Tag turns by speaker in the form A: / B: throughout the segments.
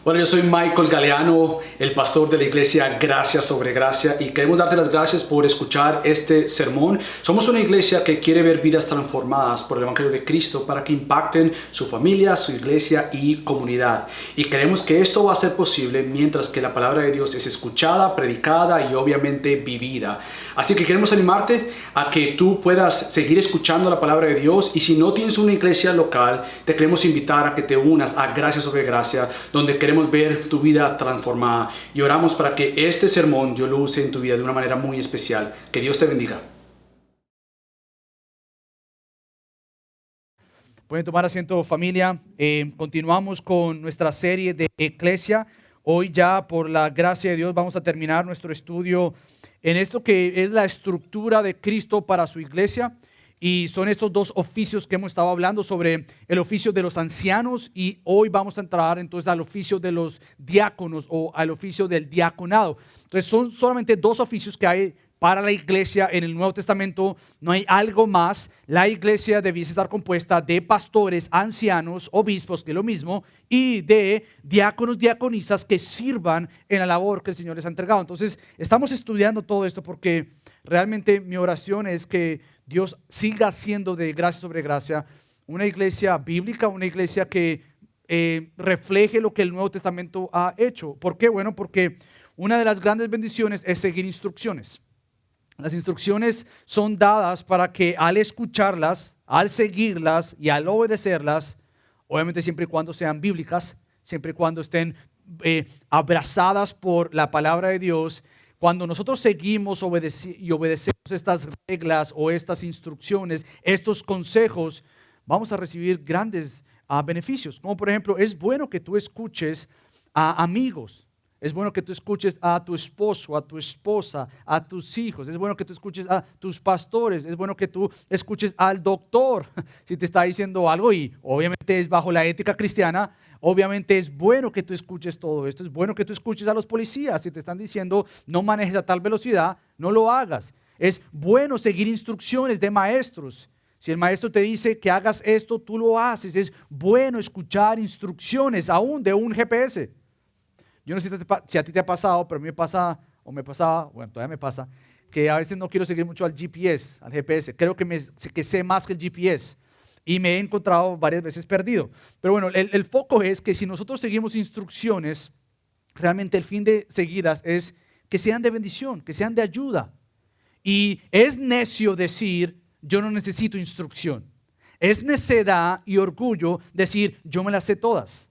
A: Bueno, yo soy Michael Galeano, el pastor de la iglesia Gracia sobre Gracia, y queremos darte las gracias por escuchar este sermón. Somos una iglesia que quiere ver vidas transformadas por el Evangelio de Cristo para que impacten su familia, su iglesia y comunidad. Y creemos que esto va a ser posible mientras que la palabra de Dios es escuchada, predicada y obviamente vivida. Así que queremos animarte a que tú puedas seguir escuchando la palabra de Dios, y si no tienes una iglesia local, te queremos invitar a que te unas a Gracia sobre Gracia, donde queremos ver tu vida transformada, y oramos para que este sermón Dios lo use en tu vida de una manera muy especial. Que Dios te bendiga.
B: Pueden tomar asiento, familia. Continuamos con nuestra serie de Eclesia. Hoy ya, por la gracia de Dios, vamos a terminar nuestro estudio en esto que es la estructura de Cristo para su iglesia. Y son estos dos oficios que hemos estado hablando sobre: el oficio de los ancianos, y hoy vamos a entrar entonces al oficio de los diáconos o al oficio del diaconado. Entonces son solamente dos oficios que hay para la iglesia en el Nuevo Testamento, no hay algo más. La iglesia debiese estar compuesta de pastores, ancianos, obispos, que es lo mismo, y de diáconos, diaconisas que sirvan en la labor que el Señor les ha entregado. Entonces estamos estudiando todo esto porque realmente mi oración es que Dios siga haciendo de Gracia sobre Gracia una iglesia bíblica, una iglesia que refleje lo que el Nuevo Testamento ha hecho. ¿Por qué? Bueno, porque una de las grandes bendiciones es seguir instrucciones. Las instrucciones son dadas para que al escucharlas, al seguirlas y al obedecerlas, obviamente siempre y cuando sean bíblicas, siempre y cuando estén abrazadas por la palabra de Dios, cuando nosotros seguimos y obedecemos estas reglas o estas instrucciones, estos consejos, vamos a recibir grandes beneficios. Como por ejemplo, es bueno que tú escuches a amigos. Es bueno que tú escuches a tu esposo, a tu esposa, a tus hijos. Es bueno que tú escuches a tus pastores. Es bueno que tú escuches al doctor si te está diciendo algo, y obviamente es bajo la ética cristiana. Obviamente es bueno que tú escuches todo esto. Es bueno que tú escuches a los policías si te están diciendo no manejes a tal velocidad, no lo hagas. Es bueno seguir instrucciones de maestros. Si el maestro te dice que hagas esto, tú lo haces. Es bueno escuchar instrucciones aún de un GPS. Yo no sé si a ti te ha pasado, pero a mí me pasa, o me pasaba, bueno, todavía me pasa, que a veces no quiero seguir mucho al GPS, al GPS. Creo que sé más que el GPS, y me he encontrado varias veces perdido. Pero bueno, el foco es que si nosotros seguimos instrucciones, realmente el fin de seguirlas es que sean de bendición, que sean de ayuda. Y es necio decir, yo no necesito instrucción. Es necedad y orgullo decir, yo me las sé todas.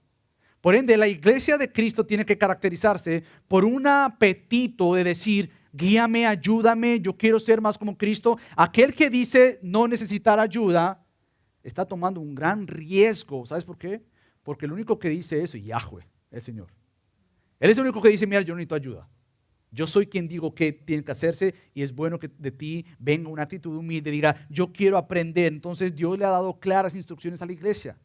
B: Por ende, la iglesia de Cristo tiene que caracterizarse por un apetito de decir, guíame, ayúdame, yo quiero ser más como Cristo. Aquel que dice no necesitar ayuda está tomando un gran riesgo. ¿Sabes por qué? Porque el único que dice eso es Yahweh, el Señor. Él es el único que dice, mira, yo no necesito ayuda. Yo soy quien digo qué tiene que hacerse, y es bueno que de ti venga una actitud humilde, diga, yo quiero aprender. Entonces Dios le ha dado claras instrucciones a la iglesia.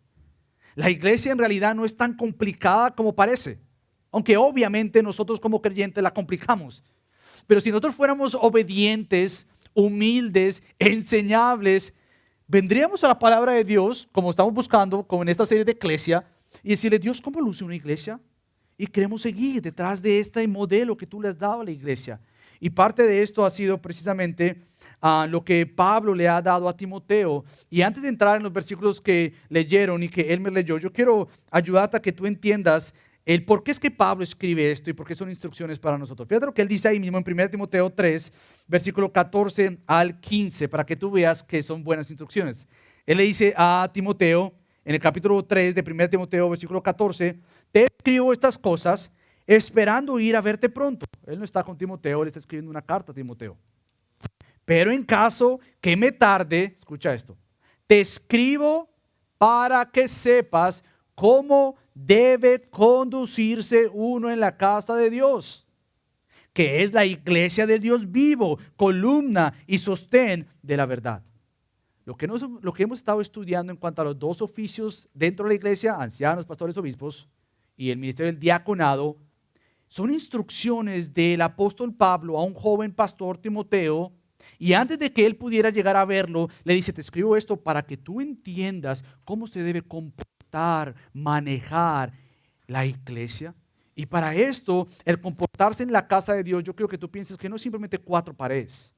B: La iglesia en realidad no es tan complicada como parece, aunque obviamente nosotros como creyentes la complicamos. Pero si nosotros fuéramos obedientes, humildes, enseñables, vendríamos a la palabra de Dios, como estamos buscando, como en esta serie de Eclesia, y decirle, Dios, ¿cómo luce una iglesia? Y queremos seguir detrás de este modelo que tú le has dado a la iglesia. Y parte de esto ha sido precisamente lo que Pablo le ha dado a Timoteo. Y antes de entrar en los versículos que leyeron y que él me leyó, yo quiero ayudarte a que tú entiendas el por qué es que Pablo escribe esto y por qué son instrucciones para nosotros. Fíjate lo que él dice ahí mismo en 1 Timoteo 3, versículo 14 al 15, para que tú veas que son buenas instrucciones. Él le dice a Timoteo, en el capítulo 3 de 1 Timoteo, versículo 14, te escribo estas cosas esperando ir a verte pronto. Él no está con Timoteo, él está escribiendo una carta a Timoteo. Pero en caso que me tarde, escucha esto, te escribo para que sepas cómo debe conducirse uno en la casa de Dios, que es la iglesia del Dios vivo, columna y sostén de la verdad. Lo que hemos estado estudiando en cuanto a los dos oficios dentro de la iglesia, ancianos, pastores, obispos, y el ministerio del diaconado, son instrucciones del apóstol Pablo a un joven pastor Timoteo. Y antes de que él pudiera llegar a verlo, le dice, te escribo esto para que tú entiendas cómo se debe comportar, manejar la iglesia. Y para esto, el comportarse en la casa de Dios, yo creo que tú pienses que no es simplemente cuatro paredes.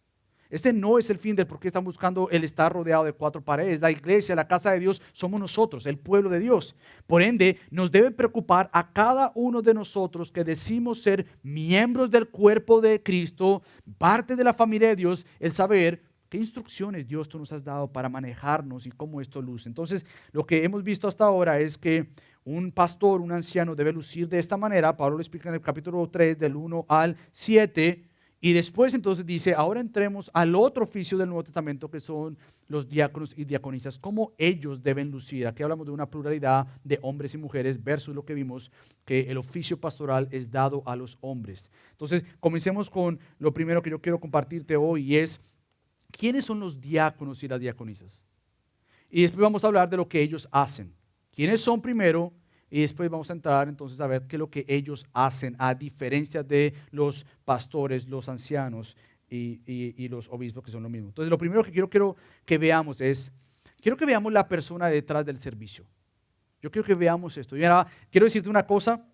B: Este no es el fin del por qué están buscando el estar rodeado de cuatro paredes. La iglesia, la casa de Dios, somos nosotros, el pueblo de Dios. Por ende, nos debe preocupar a cada uno de nosotros que decimos ser miembros del cuerpo de Cristo, parte de la familia de Dios, el saber qué instrucciones Dios tú nos has dado para manejarnos y cómo esto luce. Entonces, lo que hemos visto hasta ahora es que un pastor, un anciano debe lucir de esta manera. Pablo lo explica en el capítulo 3 del 1 al 7. Y después entonces dice, ahora entremos al otro oficio del Nuevo Testamento que son los diáconos y diaconisas, cómo ellos deben lucir. Aquí hablamos de una pluralidad de hombres y mujeres versus lo que vimos que el oficio pastoral es dado a los hombres. Entonces comencemos con lo primero que yo quiero compartirte hoy y es, ¿quiénes son los diáconos y las diaconisas? Y después vamos a hablar de lo que ellos hacen. ¿Quiénes son primero? Y después vamos a entrar entonces a ver qué es lo que ellos hacen, a diferencia de los pastores, los ancianos y los obispos, que son lo mismo. Entonces, lo primero que quiero que veamos es, quiero que veamos la persona detrás del servicio. Yo quiero que veamos esto. Y ahora, quiero decirte una cosa,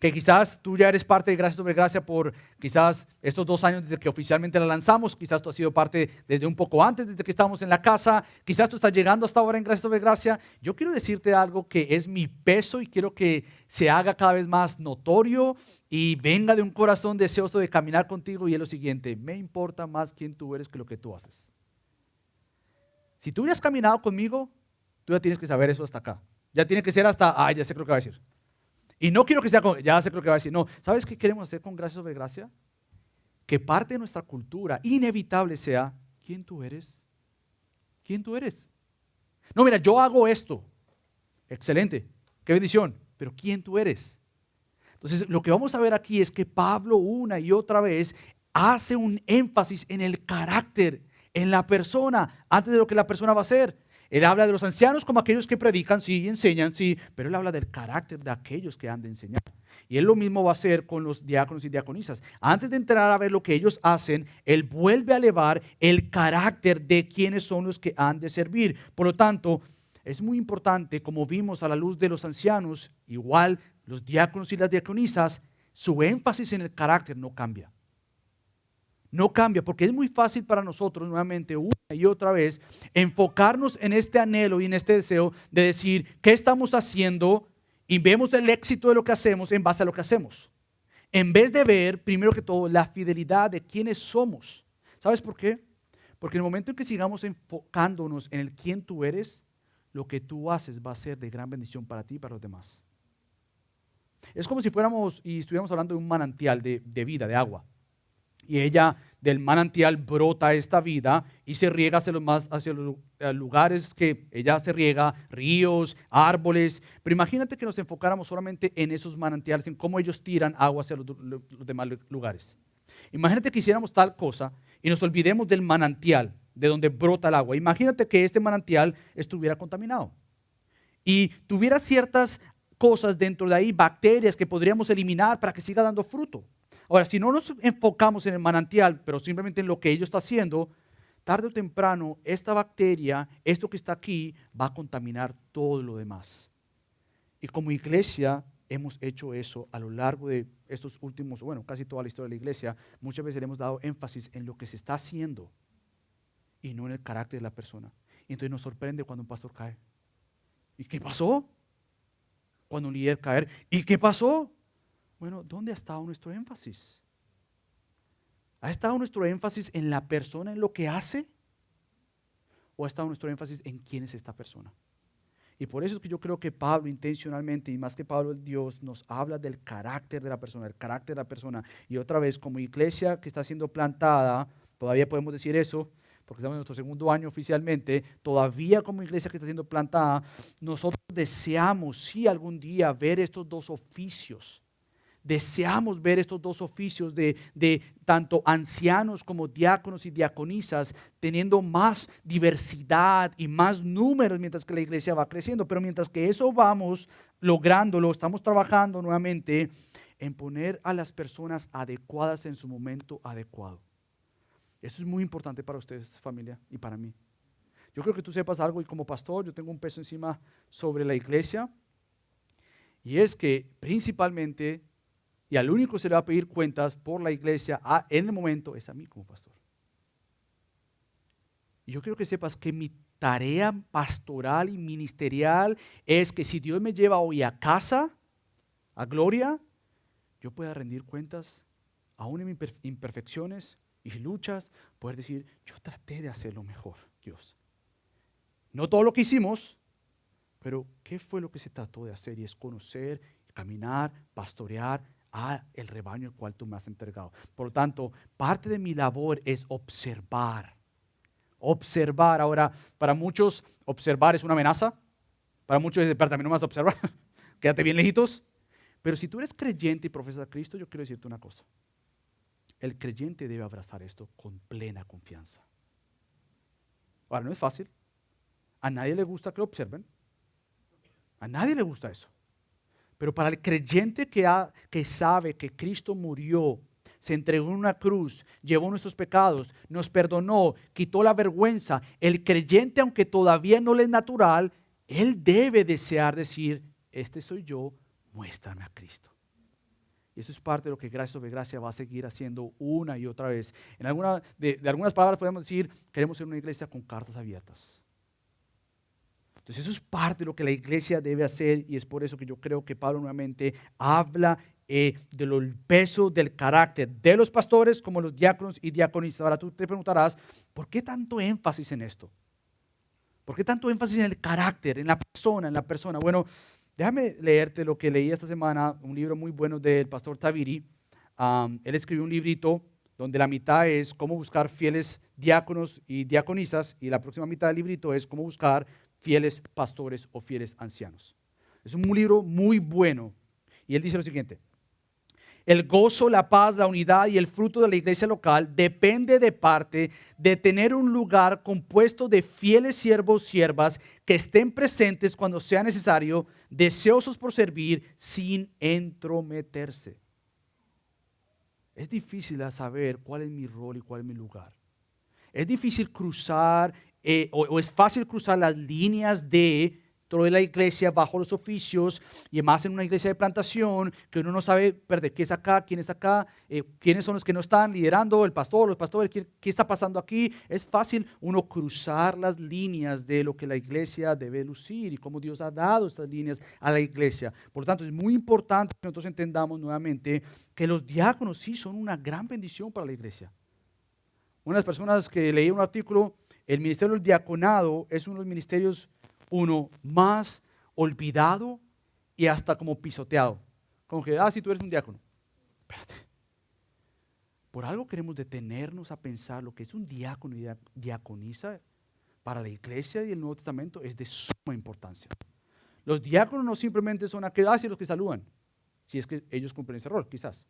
B: que quizás tú ya eres parte de Gracia sobre Gracia por quizás estos 2 años desde que oficialmente la lanzamos, quizás tú has sido parte desde un poco antes, desde que estábamos en la casa, quizás tú estás llegando hasta ahora en Gracia sobre Gracia. Yo quiero decirte algo que es mi peso y quiero que se haga cada vez más notorio y venga de un corazón deseoso de caminar contigo, y es lo siguiente: me importa más quién tú eres que lo que tú haces. Si tú hubieras caminado conmigo, tú ya tienes que saber eso hasta acá. Ya tiene que ser hasta, ya sé lo que va a decir. Y no quiero que sea, ya sé lo que va a decir, no. ¿Sabes qué queremos hacer con Gracia sobre Gracia? Que parte de nuestra cultura inevitable sea, ¿quién tú eres? ¿Quién tú eres? No, mira, yo hago esto. Excelente, qué bendición, pero ¿quién tú eres? Entonces, lo que vamos a ver aquí es que Pablo una y otra vez hace un énfasis en el carácter, en la persona, antes de lo que la persona va a hacer. Él habla de los ancianos como aquellos que predican, sí, y enseñan, sí, pero él habla del carácter de aquellos que han de enseñar. Y él lo mismo va a hacer con los diáconos y diaconisas. Antes de entrar a ver lo que ellos hacen, él vuelve a elevar el carácter de quienes son los que han de servir. Por lo tanto, es muy importante, como vimos a la luz de los ancianos, igual los diáconos y las diaconisas, su énfasis en el carácter no cambia. No cambia, porque es muy fácil para nosotros, nuevamente, una y otra vez, enfocarnos en este anhelo y en este deseo de decir qué estamos haciendo y vemos el éxito de lo que hacemos en base a lo que hacemos. En vez de ver, primero que todo, la fidelidad de quiénes somos. ¿Sabes por qué? Porque en el momento en que sigamos enfocándonos en el quién tú eres, lo que tú haces va a ser de gran bendición para ti y para los demás. Es como si fuéramos y estuviéramos hablando de un manantial de vida, de agua. Y ella del manantial brota esta vida y se riega hacia los lugares que ella se riega, ríos, árboles. Pero imagínate que nos enfocáramos solamente en esos manantiales, en cómo ellos tiran agua hacia los demás lugares. Imagínate que hiciéramos tal cosa y nos olvidemos del manantial, de donde brota el agua. Imagínate que este manantial estuviera contaminado y tuviera ciertas cosas dentro de ahí, bacterias que podríamos eliminar para que siga dando fruto. Ahora, si no nos enfocamos en el manantial, pero simplemente en lo que ellos está haciendo, tarde o temprano esta bacteria, esto que está aquí, va a contaminar todo lo demás. Y como iglesia hemos hecho eso a lo largo de estos últimos, casi toda la historia de la iglesia. Muchas veces le hemos dado énfasis en lo que se está haciendo y no en el carácter de la persona. Y entonces nos sorprende cuando un pastor cae. ¿Y qué pasó? Cuando un líder cae. ¿Y qué pasó? Bueno, ¿dónde ha estado nuestro énfasis? ¿Ha estado nuestro énfasis en la persona, en lo que hace? ¿O ha estado nuestro énfasis en quién es esta persona? Y por eso es que yo creo que Pablo intencionalmente, y más que Pablo el Dios, nos habla del carácter de la persona, el carácter de la persona. Y otra vez, como iglesia que está siendo plantada, todavía podemos decir eso, porque estamos en nuestro 2.º año oficialmente, todavía como iglesia que está siendo plantada, nosotros deseamos, sí, algún día ver estos dos oficios. Deseamos ver estos dos oficios de tanto ancianos como diáconos y diaconisas teniendo más diversidad y más números mientras que la iglesia va creciendo. Pero mientras que eso vamos lográndolo, estamos trabajando nuevamente en poner a las personas adecuadas en su momento adecuado. Eso es muy importante para ustedes, familia, y para mí. Yo creo que tú sepas algo, y como pastor yo tengo un peso encima sobre la iglesia. Y es que principalmente, y al único que se le va a pedir cuentas por la iglesia en el momento es a mí como pastor. Y yo quiero que sepas que mi tarea pastoral y ministerial es que si Dios me lleva hoy a casa, a gloria, yo pueda rendir cuentas aún en mis imperfecciones y luchas, poder decir, yo traté de hacer lo mejor, Dios. No todo lo que hicimos, pero ¿qué fue lo que se trató de hacer? Y es conocer, caminar, pastorear a el rebaño el cual tú me has entregado. Por lo tanto, parte de mi labor es observar. Observar. Ahora, para muchos, observar es una amenaza. Para muchos es, pero también no vas a observar. Quédate bien lejitos. Pero si tú eres creyente y profesas a Cristo, yo quiero decirte una cosa. El creyente debe abrazar esto con plena confianza. Ahora, no es fácil. A nadie le gusta que lo observen. A nadie le gusta eso. Pero para el creyente que sabe que Cristo murió, se entregó en una cruz, llevó nuestros pecados, nos perdonó, quitó la vergüenza, el creyente, aunque todavía no le es natural, él debe desear decir, este soy yo, muéstrame a Cristo. Y eso es parte de lo que Gracia sobre Gracia va a seguir haciendo una y otra vez. En de algunas palabras podemos decir, queremos ser una iglesia con cartas abiertas. Entonces eso es parte de lo que la iglesia debe hacer y es por eso que yo creo que Pablo nuevamente habla del peso del carácter de los pastores como los diáconos y diaconistas. Ahora tú te preguntarás, ¿por qué tanto énfasis en esto? ¿Por qué tanto énfasis en el carácter, en la persona? Bueno, déjame leerte lo que leí esta semana, un libro muy bueno del pastor Taviri. Él escribió un librito donde la mitad es cómo buscar fieles diáconos y diaconisas y la próxima mitad del librito es cómo buscar fieles pastores o fieles ancianos. Es un libro muy bueno. Y él dice lo siguiente: el gozo, la paz, la unidad y el fruto de la iglesia local depende de parte de tener un lugar compuesto de fieles siervos, siervas que estén presentes cuando sea necesario, deseosos por servir sin entrometerse. Es difícil saber cuál es mi rol y cuál es mi lugar. Es difícil cruzar o es fácil cruzar las líneas de toda la iglesia bajo los oficios y más en una iglesia de plantación que uno no sabe qué es acá, quién está acá, quiénes son los que no están liderando, el pastor, los pastores, qué está pasando aquí. Es fácil uno cruzar las líneas de lo que la iglesia debe lucir y cómo Dios ha dado estas líneas a la iglesia. Por lo tanto, es muy importante que nosotros entendamos nuevamente que los diáconos sí son una gran bendición para la iglesia. Una de las personas que leí un artículo, el ministerio del diaconado es uno de los ministerios más olvidado y hasta como pisoteado. Como que, si tú eres un diácono. Espérate. Por algo queremos detenernos a pensar lo que es un diácono y diaconisa para la iglesia y el Nuevo Testamento es de suma importancia. Los diáconos no simplemente son aquellos los que saludan, si es que ellos cumplen ese rol, quizás.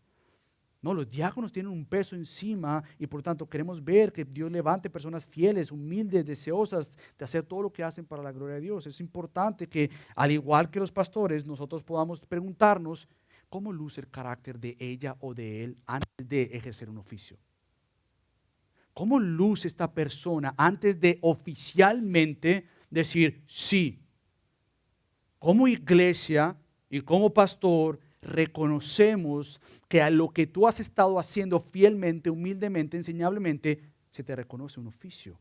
B: No, los diáconos tienen un peso encima y por tanto queremos ver que Dios levante personas fieles, humildes, deseosas de hacer todo lo que hacen para la gloria de Dios. Es importante que, al igual que los pastores, nosotros podamos preguntarnos cómo luce el carácter de ella o de él antes de ejercer un oficio. ¿Cómo luce esta persona antes de oficialmente decir sí? Como iglesia y como pastor, reconocemos que a lo que tú has estado haciendo fielmente, humildemente, enseñablemente, se te reconoce un oficio.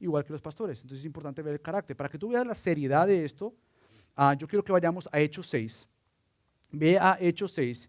B: Igual que los pastores. Entonces es importante ver el carácter. Para que tú veas la seriedad de esto, yo quiero que vayamos a Hechos 6. Ve a Hechos 6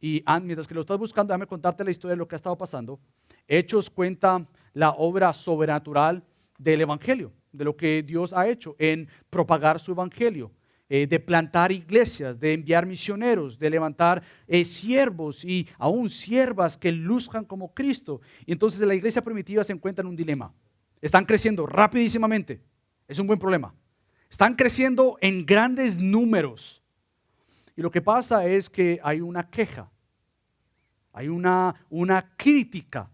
B: y mientras que lo estás buscando, déjame contarte la historia de lo que ha estado pasando. Hechos cuenta la obra sobrenatural del evangelio, de lo que Dios ha hecho en propagar su evangelio. De plantar iglesias, de enviar misioneros, de levantar siervos y aún siervas que luzcan como Cristo. Y entonces la iglesia primitiva se encuentra en un dilema. Están creciendo rapidísimamente. Es un buen problema. Están creciendo en grandes números. Y lo que pasa es que hay una queja, hay una crítica,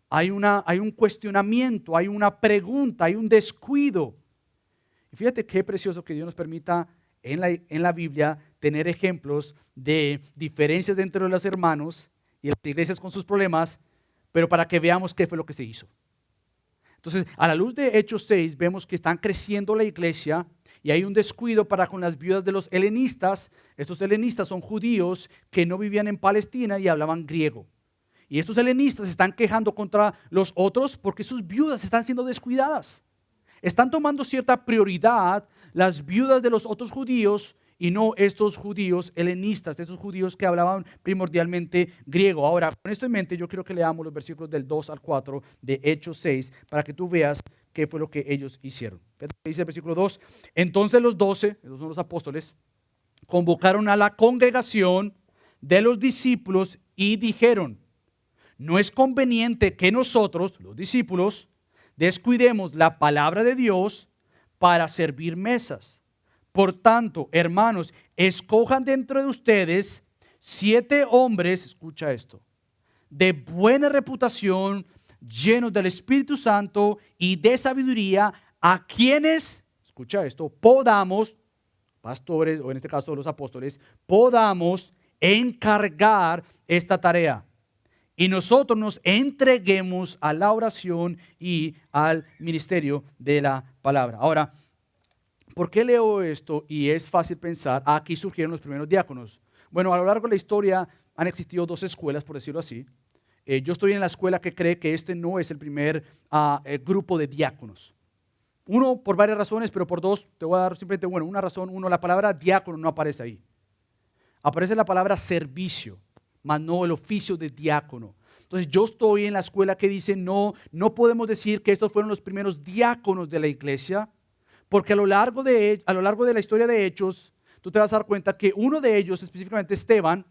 B: hay un cuestionamiento, hay una pregunta, hay un descuido. Y fíjate qué precioso que Dios nos permita en la Biblia tener ejemplos de diferencias dentro de los hermanos y las iglesias con sus problemas, pero para que veamos qué fue lo que se hizo. Entonces, a la luz de Hechos 6, vemos que están creciendo la iglesia y hay un descuido para con las viudas de los helenistas. Estos helenistas son judíos que no vivían en Palestina y hablaban griego. Y estos helenistas están quejando contra los otros porque sus viudas están siendo descuidadas. Están tomando cierta prioridad las viudas de los otros judíos y no estos judíos helenistas, estos judíos que hablaban primordialmente griego. Ahora, con esto en mente, yo quiero que leamos los versículos del 2 al 4 de Hechos 6 para que tú veas qué fue lo que ellos hicieron. Dice el versículo 2, entonces los 12, esos son los apóstoles, convocaron a la congregación de los discípulos y dijeron, no es conveniente que nosotros, los discípulos, descuidemos la palabra de Dios para servir mesas. Por tanto, hermanos, escojan dentro de ustedes 7 hombres, escucha esto, de buena reputación, llenos del Espíritu Santo y de sabiduría, a quienes, escucha esto, podamos, pastores, o en este caso los apóstoles, podamos encargar esta tarea. Y nosotros nos entreguemos a la oración y al ministerio de la palabra. Ahora, ¿por qué leo esto? Y es fácil pensar, aquí surgieron los primeros diáconos. Bueno, a lo largo de la historia han existido 2 escuelas, por decirlo así. Yo estoy en la escuela que cree que este no es el primer grupo de diáconos. Uno, por varias razones, pero por 2, te voy a dar simplemente, una razón. Uno, la palabra diácono no aparece ahí. Aparece la palabra servicio, mas no el oficio de diácono. Entonces yo estoy en la escuela que dice no podemos decir que estos fueron los primeros diáconos de la iglesia, porque a lo largo de la historia de Hechos, tú te vas a dar cuenta que uno de ellos, específicamente Esteban,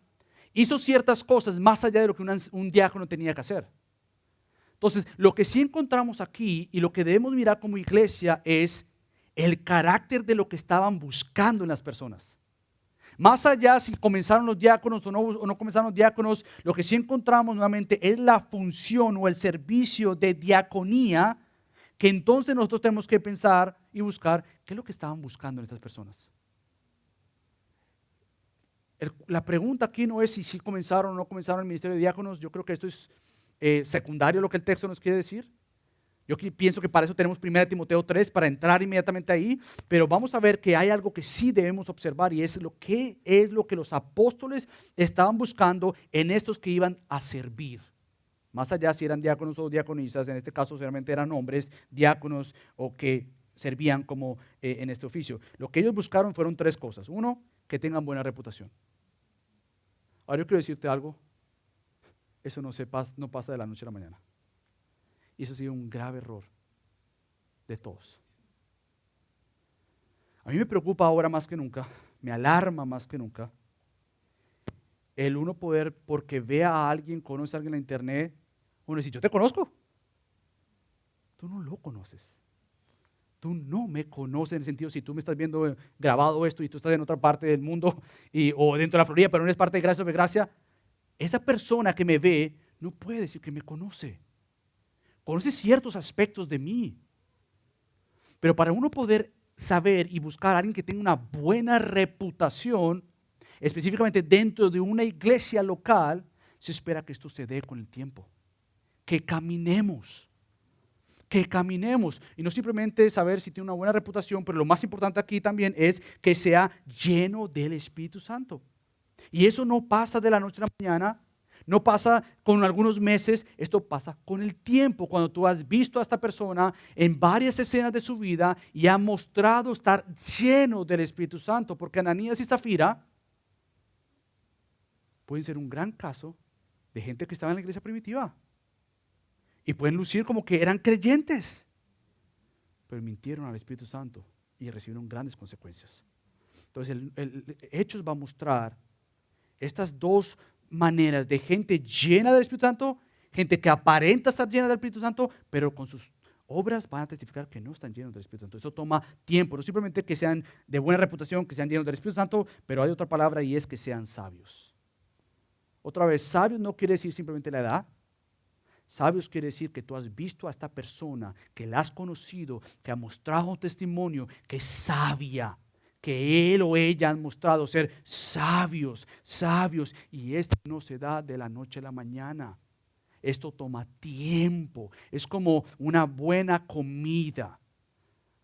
B: hizo ciertas cosas más allá de lo que un diácono tenía que hacer. Entonces, lo que sí encontramos aquí y lo que debemos mirar como iglesia es el carácter de lo que estaban buscando en las personas. Más allá si comenzaron los diáconos o no comenzaron los diáconos, lo que sí encontramos nuevamente es la función o el servicio de diaconía, que entonces nosotros tenemos que pensar y buscar qué es lo que estaban buscando en estas personas. La pregunta aquí no es si comenzaron o no comenzaron el ministerio de diáconos. Yo creo que esto es secundario lo que el texto nos quiere decir. Yo pienso que para eso tenemos 1 Timoteo 3 para entrar inmediatamente ahí, pero vamos a ver que hay algo que sí debemos observar y es lo que los apóstoles estaban buscando en estos que iban a servir. Más allá si eran diáconos o diaconisas, en este caso seguramente eran hombres, diáconos o que servían como en este oficio. Lo que ellos buscaron fueron 3 cosas. 1, que tengan buena reputación. Ahora yo quiero decirte algo, eso no pasa de la noche a la mañana. Y eso ha sido un grave error de todos. A mí me preocupa ahora más que nunca, me alarma más que nunca, el uno poder, porque vea a alguien, conoce a alguien en la internet, uno dice, yo te conozco. Tú no lo conoces. Tú no me conoces en el sentido, si tú me estás viendo grabado esto y tú estás en otra parte del mundo o dentro de la Florida, pero no eres parte de Gracia sobre Gracia, esa persona que me ve no puede decir que me conoce. Conoce ciertos aspectos de mí. Pero para uno poder saber y buscar a alguien que tenga una buena reputación, específicamente dentro de una iglesia local, se espera que esto se dé con el tiempo. Que caminemos. Y no simplemente saber si tiene una buena reputación, pero lo más importante aquí también es que sea lleno del Espíritu Santo. Y eso no pasa de la noche a la mañana. No pasa con algunos meses, esto pasa con el tiempo, cuando tú has visto a esta persona en varias escenas de su vida y ha mostrado estar lleno del Espíritu Santo, porque Ananías y Zafira pueden ser un gran caso de gente que estaba en la iglesia primitiva y pueden lucir como que eran creyentes, pero mintieron al Espíritu Santo y recibieron grandes consecuencias. Entonces el Hechos va a mostrar estas 2 maneras de gente llena del Espíritu Santo, gente que aparenta estar llena del Espíritu Santo, pero con sus obras van a testificar que no están llenos del Espíritu Santo. Eso toma tiempo, no simplemente que sean de buena reputación, que sean llenos del Espíritu Santo, pero hay otra palabra y es que sean sabios. Otra vez, sabios no quiere decir simplemente la edad. Sabios quiere decir que tú has visto a esta persona, que la has conocido, que ha mostrado un testimonio, que es sabia, que él o ella han mostrado ser sabios, y esto no se da de la noche a la mañana. Esto toma tiempo, es como una buena comida.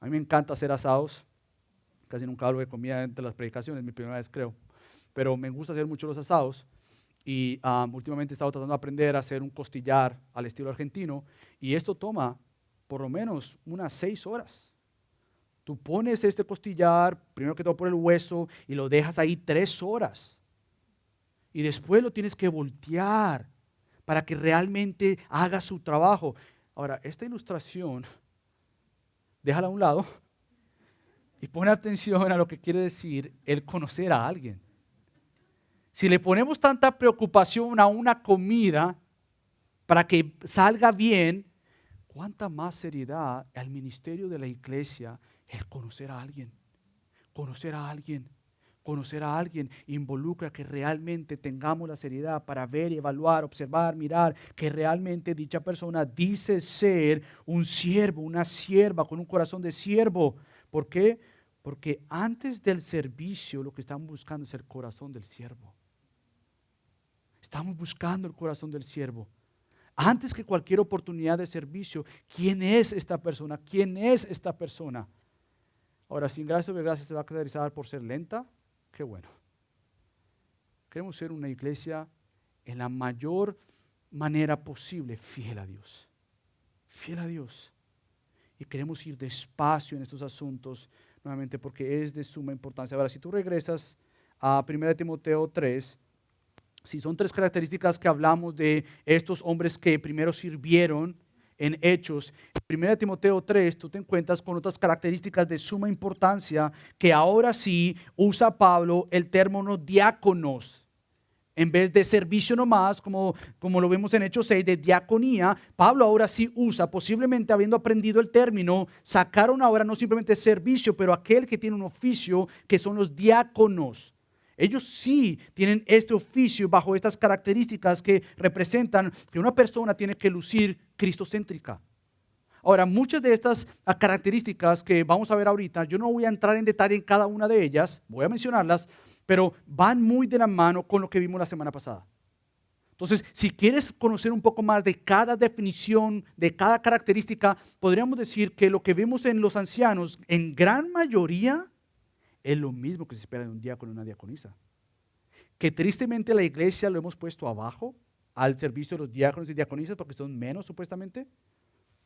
B: A mí me encanta hacer asados, Casi nunca hablo de comida entre las predicaciones, mi primera vez creo. Pero me gusta hacer mucho los asados y últimamente he estado tratando de aprender a hacer un costillar al estilo argentino y esto toma por lo menos unas 6 horas. Tú pones este costillar, primero que todo por el hueso y lo dejas ahí 3 horas. Y después lo tienes que voltear para que realmente haga su trabajo. Ahora, esta ilustración, déjala a un lado y pon atención a lo que quiere decir el conocer a alguien. Si le ponemos tanta preocupación a una comida para que salga bien, ¿cuánta más seriedad al ministerio de la iglesia el conocer a alguien? Conocer a alguien. Conocer a alguien involucra que realmente tengamos la seriedad para ver, evaluar, observar, mirar que realmente dicha persona dice ser un siervo, una sierva con un corazón de siervo. ¿Por qué? Porque antes del servicio lo que estamos buscando es el corazón del siervo. Estamos buscando el corazón del siervo. Antes que cualquier oportunidad de servicio, ¿quién es esta persona? ¿Quién es esta persona? Ahora, si en gracia de gracia se va a caracterizar por ser lenta, qué bueno. Queremos ser una iglesia en la mayor manera posible fiel a Dios. Fiel a Dios. Y queremos ir despacio en estos asuntos, nuevamente porque es de suma importancia. Ahora, si tú regresas a 1 Timoteo 3, si son 3 características que hablamos de estos hombres que primero sirvieron en Hechos, en 1 Timoteo 3 tú te encuentras con otras características de suma importancia que ahora sí usa Pablo el término diáconos. En vez de servicio nomás, como lo vemos en Hechos 6, de diaconía, Pablo ahora sí usa, posiblemente habiendo aprendido el término, sacaron ahora no simplemente servicio, pero aquel que tiene un oficio que son los diáconos. Ellos sí tienen este oficio bajo estas características que representan que una persona tiene que lucir cristocéntrica. Ahora, muchas de estas características que vamos a ver ahorita, yo no voy a entrar en detalle en cada una de ellas, voy a mencionarlas, pero van muy de la mano con lo que vimos la semana pasada. Entonces, si quieres conocer un poco más de cada definición, de cada característica, podríamos decir que lo que vemos en los ancianos, en gran mayoría, es lo mismo que se espera de un diácono y una diaconisa. Que tristemente la iglesia lo hemos puesto abajo al servicio de los diáconos y diaconisas porque son menos supuestamente.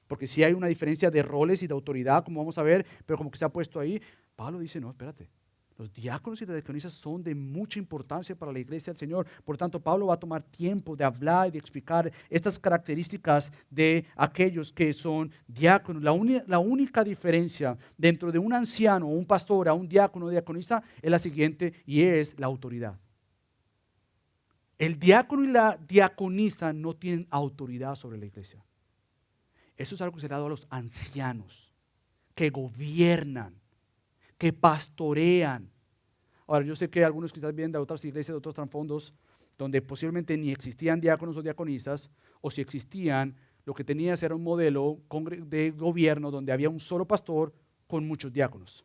B: Porque sí hay una diferencia de roles y de autoridad, como vamos a ver, pero como que se ha puesto ahí. Pablo dice, no, espérate. Los diáconos y las diaconisas son de mucha importancia para la iglesia del Señor. Por tanto, Pablo va a tomar tiempo de hablar y de explicar estas características de aquellos que son diáconos. La única diferencia dentro de un anciano o un pastor a un diácono o diaconisa es la siguiente y es la autoridad. El diácono y la diaconisa no tienen autoridad sobre la iglesia. Eso es algo que se le ha dado a los ancianos, que gobiernan, que pastorean. Ahora, yo sé que algunos quizás vienen de otras iglesias, de otros trasfondos, donde posiblemente ni existían diáconos o diaconisas, o si existían, lo que tenías era un modelo de gobierno donde había un solo pastor con muchos diáconos.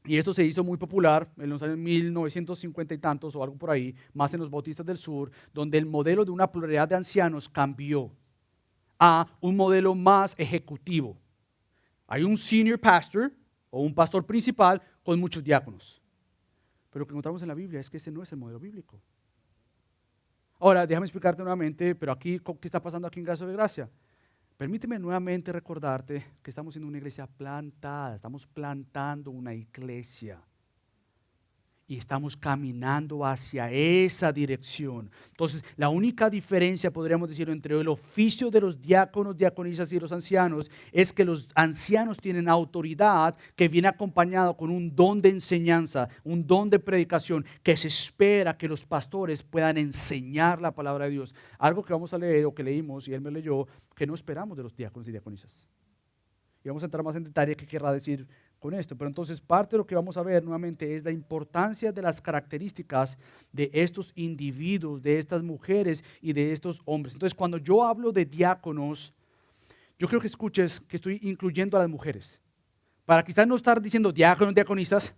B: Y esto se hizo muy popular en los años 1950 y tantos, o algo por ahí, más en los bautistas del sur, donde el modelo de una pluralidad de ancianos cambió a un modelo más ejecutivo. Hay un senior pastor o un pastor principal con muchos diáconos. Pero lo que encontramos en la Biblia es que ese no es el modelo bíblico. Ahora, déjame explicarte nuevamente, pero aquí, ¿qué está pasando aquí en Gracia de Gracia? Permíteme nuevamente recordarte que estamos siendo una iglesia plantada, estamos plantando una iglesia. Y estamos caminando hacia esa dirección. Entonces, la única diferencia, podríamos decir, entre el oficio de los diáconos, diaconisas y los ancianos es que los ancianos tienen autoridad que viene acompañado con un don de enseñanza, un don de predicación, que se espera que los pastores puedan enseñar la palabra de Dios. Algo que vamos a leer o que leímos, y él me leyó, que no esperamos de los diáconos y diaconisas. Y vamos a entrar más en detalle qué querrá decir con esto. Pero entonces parte de lo que vamos a ver nuevamente es la importancia de las características de estos individuos, de estas mujeres y de estos hombres. Entonces cuando yo hablo de diáconos, yo creo que escuches que estoy incluyendo a las mujeres. Para quizás no estar diciendo diáconos, diaconisas,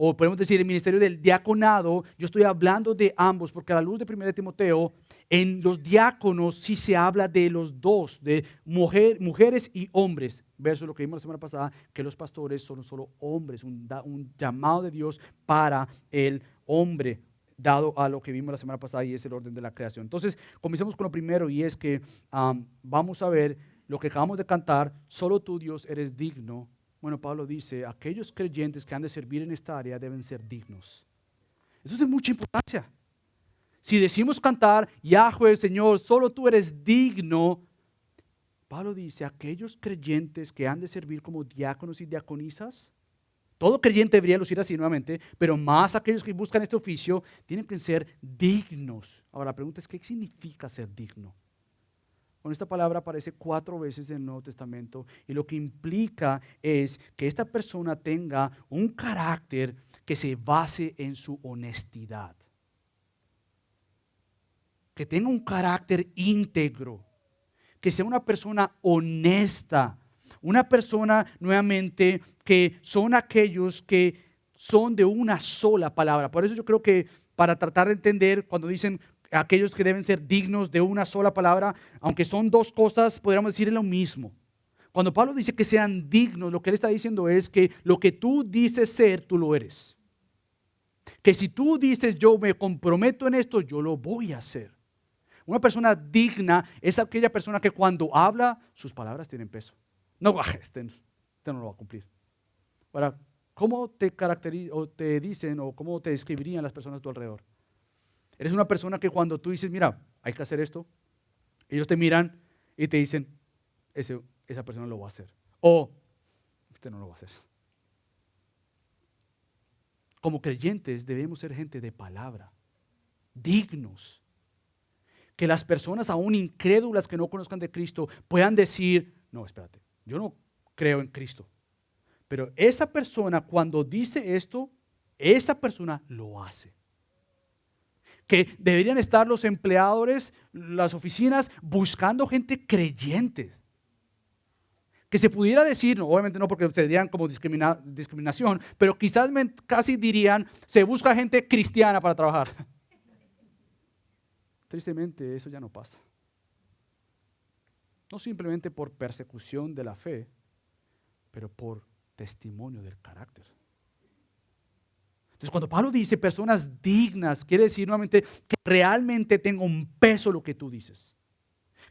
B: o podemos decir el ministerio del diaconado, yo estoy hablando de ambos, porque a la luz de 1 Timoteo, en los diáconos sí se habla de los dos, de mujeres y hombres, versus lo que vimos la semana pasada, que los pastores son solo hombres, un llamado de Dios para el hombre, dado a lo que vimos la semana pasada y es el orden de la creación. Entonces, comencemos con lo primero y es que vamos a ver lo que acabamos de cantar, solo tú Dios eres digno. Bueno, Pablo dice, aquellos creyentes que han de servir en esta área deben ser dignos. Eso es de mucha importancia. Si decimos cantar, Yahweh, Señor, solo tú eres digno, Pablo dice, aquellos creyentes que han de servir como diáconos y diaconisas, todo creyente debería lucir así nuevamente, pero más aquellos que buscan este oficio tienen que ser dignos. Ahora la pregunta es, ¿qué significa ser digno? Bueno, esta palabra aparece 4 veces en el Nuevo Testamento y lo que implica es que esta persona tenga un carácter que se base en su honestidad. Que tenga un carácter íntegro, que sea una persona honesta, una persona nuevamente que son aquellos que son de una sola palabra. Por eso yo creo que para tratar de entender cuando dicen aquellos que deben ser dignos de una sola palabra, aunque son 2 cosas, podríamos decir lo mismo. Cuando Pablo dice que sean dignos, lo que él está diciendo es que lo que tú dices ser, tú lo eres. Que si tú dices yo me comprometo en esto, yo lo voy a hacer. Una persona digna es aquella persona que cuando habla, sus palabras tienen peso. No, este no lo va a cumplir. Ahora, ¿cómo te caracterizan o te dicen o cómo te describirían las personas a tu alrededor? Eres una persona que cuando tú dices, mira, hay que hacer esto, ellos te miran y te dicen, esa persona lo va a hacer. O, usted no lo va a hacer. Como creyentes debemos ser gente de palabra, dignos. Que las personas aún incrédulas que no conozcan de Cristo puedan decir, no, espérate, yo no creo en Cristo. Pero esa persona cuando dice esto, esa persona lo hace. Que deberían estar los empleadores, las oficinas, buscando gente creyentes. Que se pudiera decir, no, obviamente no porque serían como discriminación, pero quizás casi dirían, se busca gente cristiana para trabajar. Tristemente eso ya no pasa. No simplemente por persecución de la fe, pero por testimonio del carácter. Entonces cuando Pablo dice personas dignas, quiere decir nuevamente que realmente tenga un peso lo que tú dices.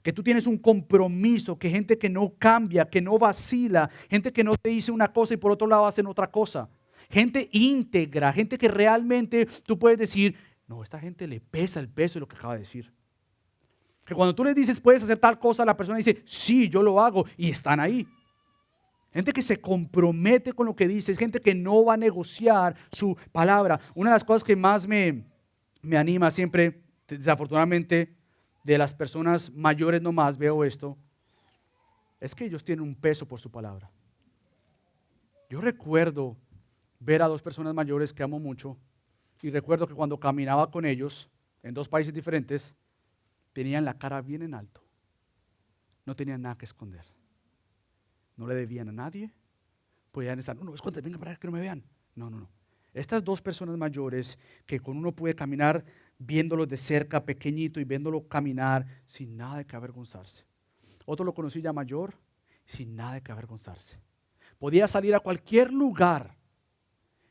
B: Que tú tienes un compromiso, que gente que no cambia, que no vacila, gente que no te dice una cosa y por otro lado hacen otra cosa. Gente íntegra, gente que realmente tú puedes decir, no, esta gente le pesa el peso de lo que acaba de decir. Que cuando tú les dices, puedes hacer tal cosa, la persona dice, sí, yo lo hago, y están ahí. Gente que se compromete con lo que dice, gente que no va a negociar su palabra. Una de las cosas que más me anima siempre, desafortunadamente, de las personas mayores nomás veo esto, es que ellos tienen un peso por su palabra. Yo recuerdo ver a 2 personas mayores que amo mucho, y recuerdo que cuando caminaba con ellos, en 2 países diferentes, tenían la cara bien en alto. No tenían nada que esconder. No le debían a nadie. Podían estar, no, escóndete, venga para que no me vean. No. Estas 2 personas mayores que con uno puede caminar viéndolo de cerca, pequeñito, y viéndolo caminar sin nada de que avergonzarse. Otro lo conocí ya mayor, sin nada de que avergonzarse. Podía salir a cualquier lugar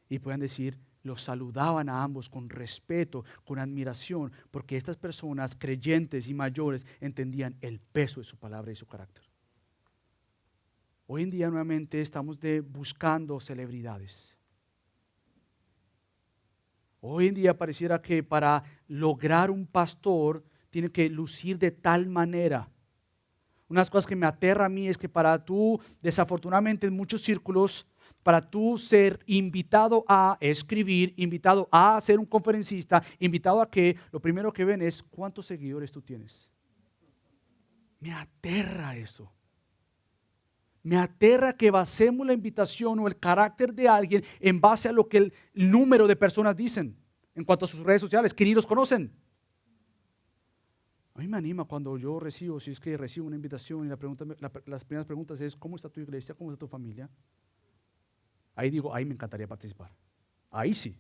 B: y podían decir, los saludaban a ambos con respeto, con admiración, porque estas personas creyentes y mayores entendían el peso de su palabra y su carácter. Hoy en día nuevamente estamos buscando celebridades. Hoy en día pareciera que para lograr un pastor tiene que lucir de tal manera. Una de las cosas que me aterra a mí es que para tú, desafortunadamente en muchos círculos, para tú ser invitado a escribir, invitado a ser un conferencista, invitado a que lo primero que ven es cuántos seguidores tú tienes. Me aterra eso. Me aterra que basemos la invitación o el carácter de alguien en base a lo que el número de personas dicen en cuanto a sus redes sociales, que ni los conocen. A mí me anima cuando yo recibo, si es que recibo una invitación y las primeras preguntas es, ¿cómo está tu iglesia? ¿Cómo está tu familia? Ahí digo, ahí me encantaría participar. ahí sí.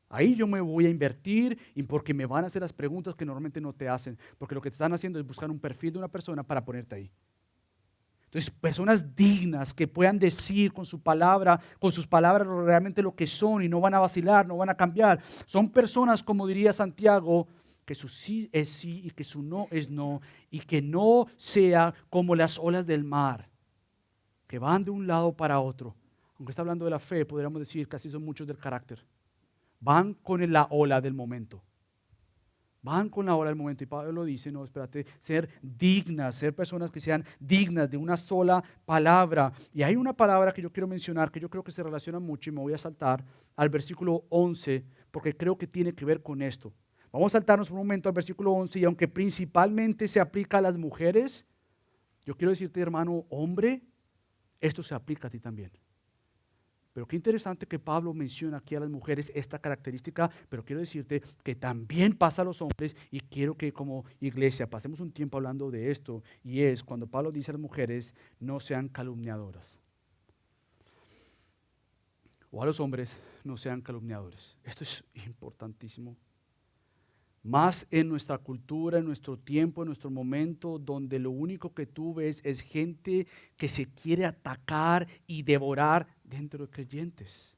B: Ahí yo me voy a invertir y porque me van a hacer las preguntas que normalmente no te hacen, porque lo que te están haciendo es buscar un perfil de una persona para ponerte ahí. Entonces, personas dignas que puedan decir con su palabra, con sus palabras realmente lo que son y no van a vacilar, no van a cambiar. Son personas, como diría Santiago, que su sí es sí y que su no es no y que no sea como las olas del mar, que van de un lado para otro. Aunque está hablando de la fe, podríamos decir que así son muchos del carácter. Van con la ola del momento. Van con la ola del momento. Y Pablo lo dice, no, espérate, ser dignas, ser personas que sean dignas de una sola palabra. Y hay una palabra que yo quiero mencionar, que yo creo que se relaciona mucho y me voy a saltar al versículo 11, porque creo que tiene que ver con esto. Vamos a saltarnos un momento al versículo 11 y aunque principalmente se aplica a las mujeres, yo quiero decirte, hermano, hombre, esto se aplica a ti también. Pero qué interesante que Pablo menciona aquí a las mujeres esta característica, pero quiero decirte que también pasa a los hombres y quiero que como iglesia pasemos un tiempo hablando de esto y es cuando Pablo dice a las mujeres no sean calumniadoras o a los hombres no sean calumniadores. Esto es importantísimo. Más en nuestra cultura, en nuestro tiempo, en nuestro momento, donde lo único que tú ves es gente que se quiere atacar y devorar dentro de creyentes.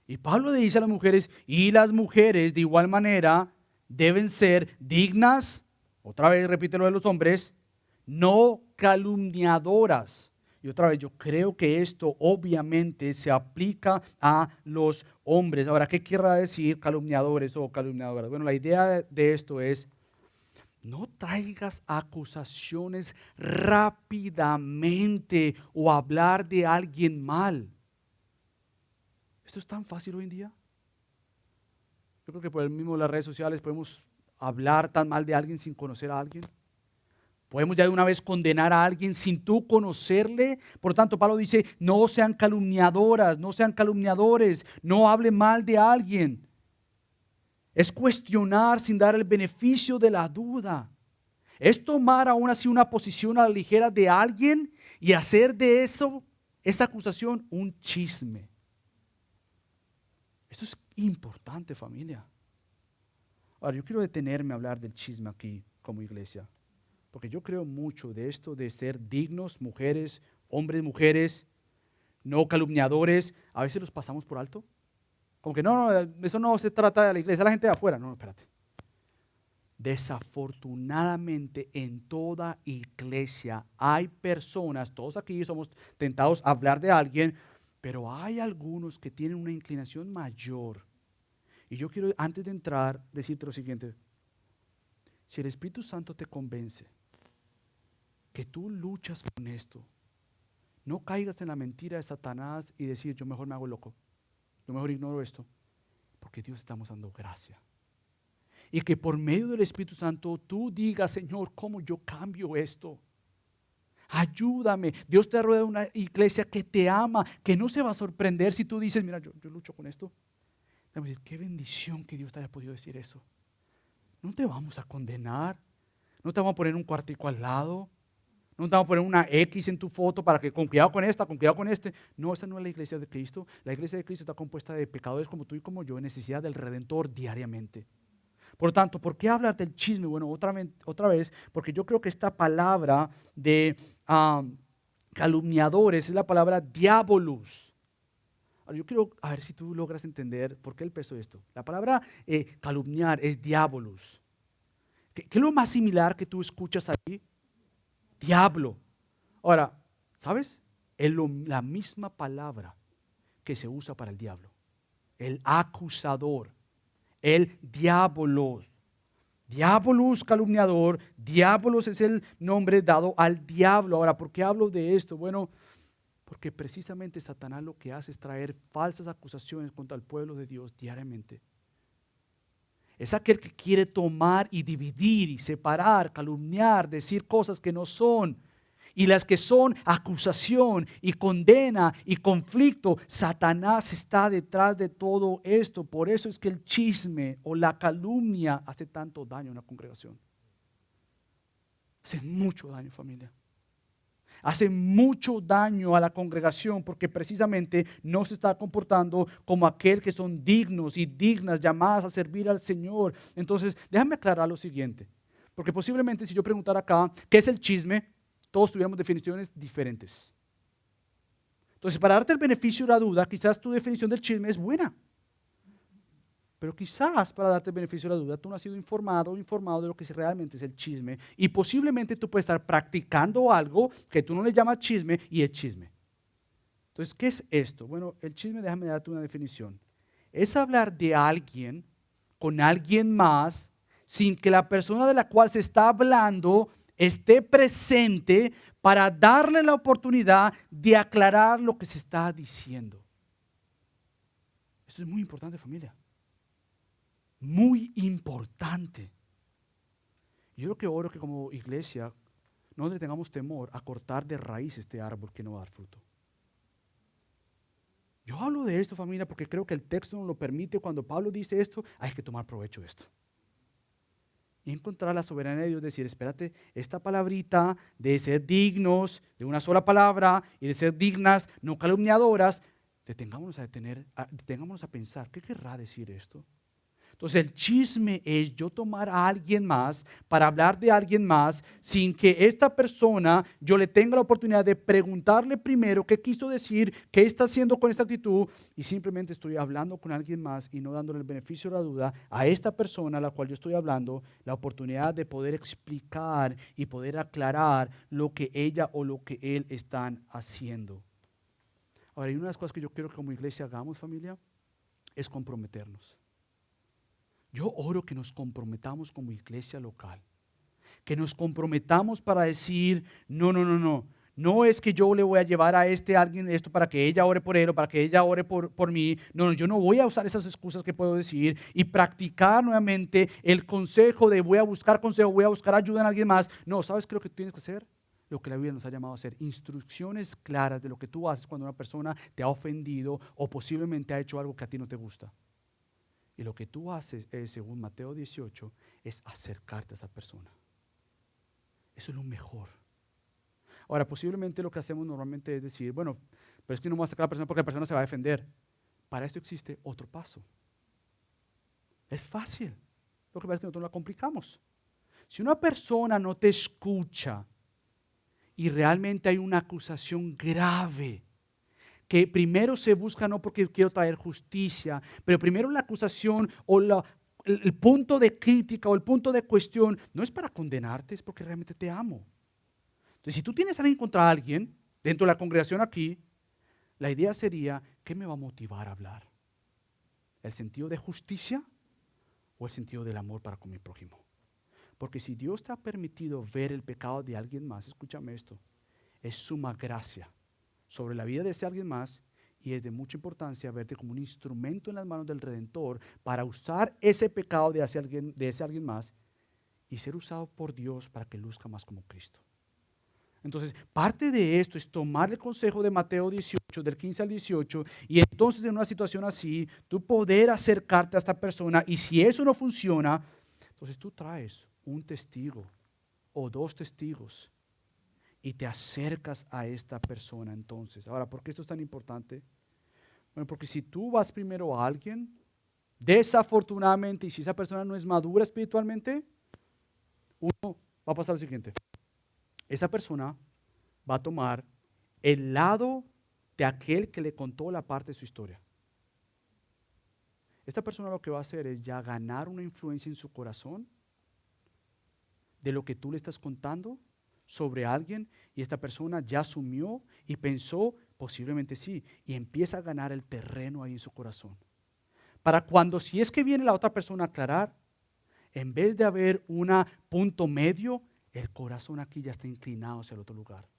B: Y Pablo le dice a las mujeres, y las mujeres de igual manera deben ser dignas, otra vez repite lo de los hombres, no calumniadoras. Y otra vez, yo creo que esto obviamente se aplica a los hombres. Ahora, ¿qué querrá decir calumniadores o calumniadoras? Bueno, la idea de esto es, no traigas acusaciones rápidamente o hablar de alguien mal. Esto es tan fácil hoy en día. Yo creo que por el mismo las redes sociales podemos hablar tan mal de alguien sin conocer a alguien. Podemos ya de una vez condenar a alguien sin tú conocerle. Por lo tanto, Pablo dice, no sean calumniadoras, no sean calumniadores, no hablen mal de alguien. Es cuestionar sin dar el beneficio de la duda. Es tomar aún así una posición a la ligera de alguien y hacer de eso, esa acusación, un chisme. Esto es importante, familia. Ahora, yo quiero detenerme a hablar del chisme aquí como iglesia. Porque yo creo mucho de esto de ser dignos, mujeres, hombres, mujeres, no calumniadores. A veces los pasamos por alto. Como que no, eso no se trata de la iglesia, la gente de afuera. No, espérate. Desafortunadamente en toda iglesia hay personas, todos aquí somos tentados a hablar de alguien, pero hay algunos que tienen una inclinación mayor. Y yo quiero, antes de entrar, decirte lo siguiente. Si el Espíritu Santo te convence que tú luchas con esto, no caigas en la mentira de Satanás y decir, yo mejor me hago loco, yo mejor ignoro esto, porque Dios estamos dando gracia. Y que por medio del Espíritu Santo tú digas, Señor, ¿cómo yo cambio esto? Ayúdame. Dios te rueda una iglesia que te ama, que no se va a sorprender si tú dices, mira, yo lucho con esto. Te vamos a decir, qué bendición que Dios te haya podido decir eso. No te vamos a condenar, no te vamos a poner un cuartico al lado, no te vamos a poner una X en tu foto para que con cuidado con esta, con cuidado con este. No, esa no es la iglesia de Cristo. La iglesia de Cristo está compuesta de pecadores como tú y como yo en necesidad del Redentor diariamente. Por lo tanto, ¿por qué hablar del chisme? Bueno, otra vez, porque yo creo que esta palabra de calumniadores es la palabra diabolus. Ahora, yo quiero a ver si tú logras entender por qué el peso de esto. La palabra calumniar es diabolus. ¿Qué es lo más similar que tú escuchas ahí? Diablo. Ahora, ¿sabes? Es la misma palabra que se usa para el diablo. El acusador, el diabolos. Diabolos calumniador, diabolos es el nombre dado al diablo. Ahora, ¿por qué hablo de esto? Bueno, porque precisamente Satanás lo que hace es traer falsas acusaciones contra el pueblo de Dios diariamente. Es aquel que quiere tomar y dividir y separar, calumniar, decir cosas que no son. Y las que son acusación y condena y conflicto, Satanás está detrás de todo esto. Por eso es que el chisme o la calumnia hace tanto daño a una congregación. Hace mucho daño, familia. hace mucho daño a la congregación porque precisamente no se está comportando como aquel que son dignos y dignas llamadas a servir al Señor. Entonces, déjame aclarar lo siguiente, porque posiblemente si yo preguntara acá, ¿qué es el chisme? Todos tuviéramos definiciones diferentes. Entonces, para darte el beneficio de la duda, quizás tu definición del chisme es buena. Pero quizás para darte el beneficio de la duda, tú no has sido informado o informado de lo que realmente es el chisme. Y posiblemente tú puedes estar practicando algo que tú no le llamas chisme y es chisme. Entonces, ¿qué es esto? Bueno, el chisme, déjame darte una definición. Es hablar de alguien con alguien más sin que la persona de la cual se está hablando esté presente para darle la oportunidad de aclarar lo que se está diciendo. Esto es muy importante, familia. Muy importante. Yo lo que oro que como iglesia no le tengamos temor a cortar de raíz este árbol que no va a dar fruto. Yo hablo de esto, familia, porque creo que el texto nos lo permite. Cuando Pablo dice esto, hay que tomar provecho de esto. Y encontrar la soberanía de Dios, decir, espérate, esta palabrita de ser dignos, de una sola palabra, y de ser dignas, no calumniadoras, detengámonos a pensar, ¿qué querrá decir esto? Entonces el chisme es yo tomar a alguien más para hablar de alguien más sin que esta persona yo le tenga la oportunidad de preguntarle primero qué quiso decir, qué está haciendo con esta actitud y simplemente estoy hablando con alguien más y no dándole el beneficio de la duda a esta persona a la cual yo estoy hablando la oportunidad de poder explicar y poder aclarar lo que ella o lo que él están haciendo. Ahora, y una de las cosas que yo quiero que como iglesia hagamos, familia, es comprometernos. Yo oro que nos comprometamos como iglesia local, que nos comprometamos para decir, no es que yo le voy a llevar a alguien esto para que ella ore por él o para que ella ore por mí, no, yo no voy a usar esas excusas que puedo decir y practicar nuevamente el consejo de voy a buscar consejo, voy a buscar ayuda en alguien más. No, ¿sabes qué es lo que tienes que hacer? Lo que la Biblia nos ha llamado a hacer, instrucciones claras de lo que tú haces cuando una persona te ha ofendido o posiblemente ha hecho algo que a ti no te gusta. Y lo que tú haces, según Mateo 18, es acercarte a esa persona. Eso es lo mejor. Ahora, posiblemente lo que hacemos normalmente es decir, bueno, pero es que no me voy a acercar a la persona porque la persona se va a defender. Para esto existe otro paso. Es fácil. Lo que pasa es que nosotros la complicamos. Si una persona no te escucha y realmente hay una acusación grave, que primero se busca no porque quiero traer justicia, pero primero la acusación o el punto de crítica o el punto de cuestión no es para condenarte, es porque realmente te amo. Entonces, si tú tienes a alguien contra alguien dentro de la congregación aquí, la idea sería, ¿qué me va a motivar a hablar? ¿El sentido de justicia o el sentido del amor para con mi prójimo? Porque si Dios te ha permitido ver el pecado de alguien más, escúchame esto, es suma gracia sobre la vida de ese alguien más y es de mucha importancia verte como un instrumento en las manos del Redentor para usar ese pecado de ese alguien más y ser usado por Dios para que luzca más como Cristo. Entonces, parte de esto es tomar el consejo de Mateo 18, del 15 al 18, y entonces en una situación así, tú poder acercarte a esta persona y si eso no funciona, entonces tú traes un testigo o dos testigos y te acercas a esta persona entonces. Ahora, ¿por qué esto es tan importante? Bueno, porque si tú vas primero a alguien, desafortunadamente, y si esa persona no es madura espiritualmente, uno va a pasar lo siguiente. Esa persona va a tomar el lado de aquel que le contó la parte de su historia. Esta persona lo que va a hacer es ya ganar una influencia en su corazón de lo que tú le estás contando sobre alguien y esta persona ya asumió y pensó, posiblemente sí, y empieza a ganar el terreno ahí en su corazón. Para cuando, si es que viene la otra persona a aclarar, en vez de haber un punto medio, el corazón aquí ya está inclinado hacia el otro lugar.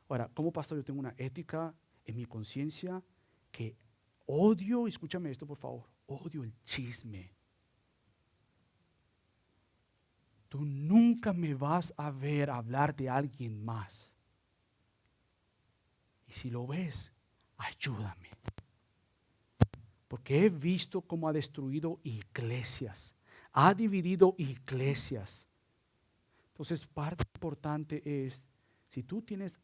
B: Ahora, como pastor yo tengo una ética en mi conciencia que odio, escúchame esto por favor, odio el chisme. Tú nunca me vas a ver hablar de alguien más. Y si lo ves, ayúdame. Porque he visto cómo ha destruido iglesias, ha dividido iglesias. Entonces, parte importante es, si tú tienes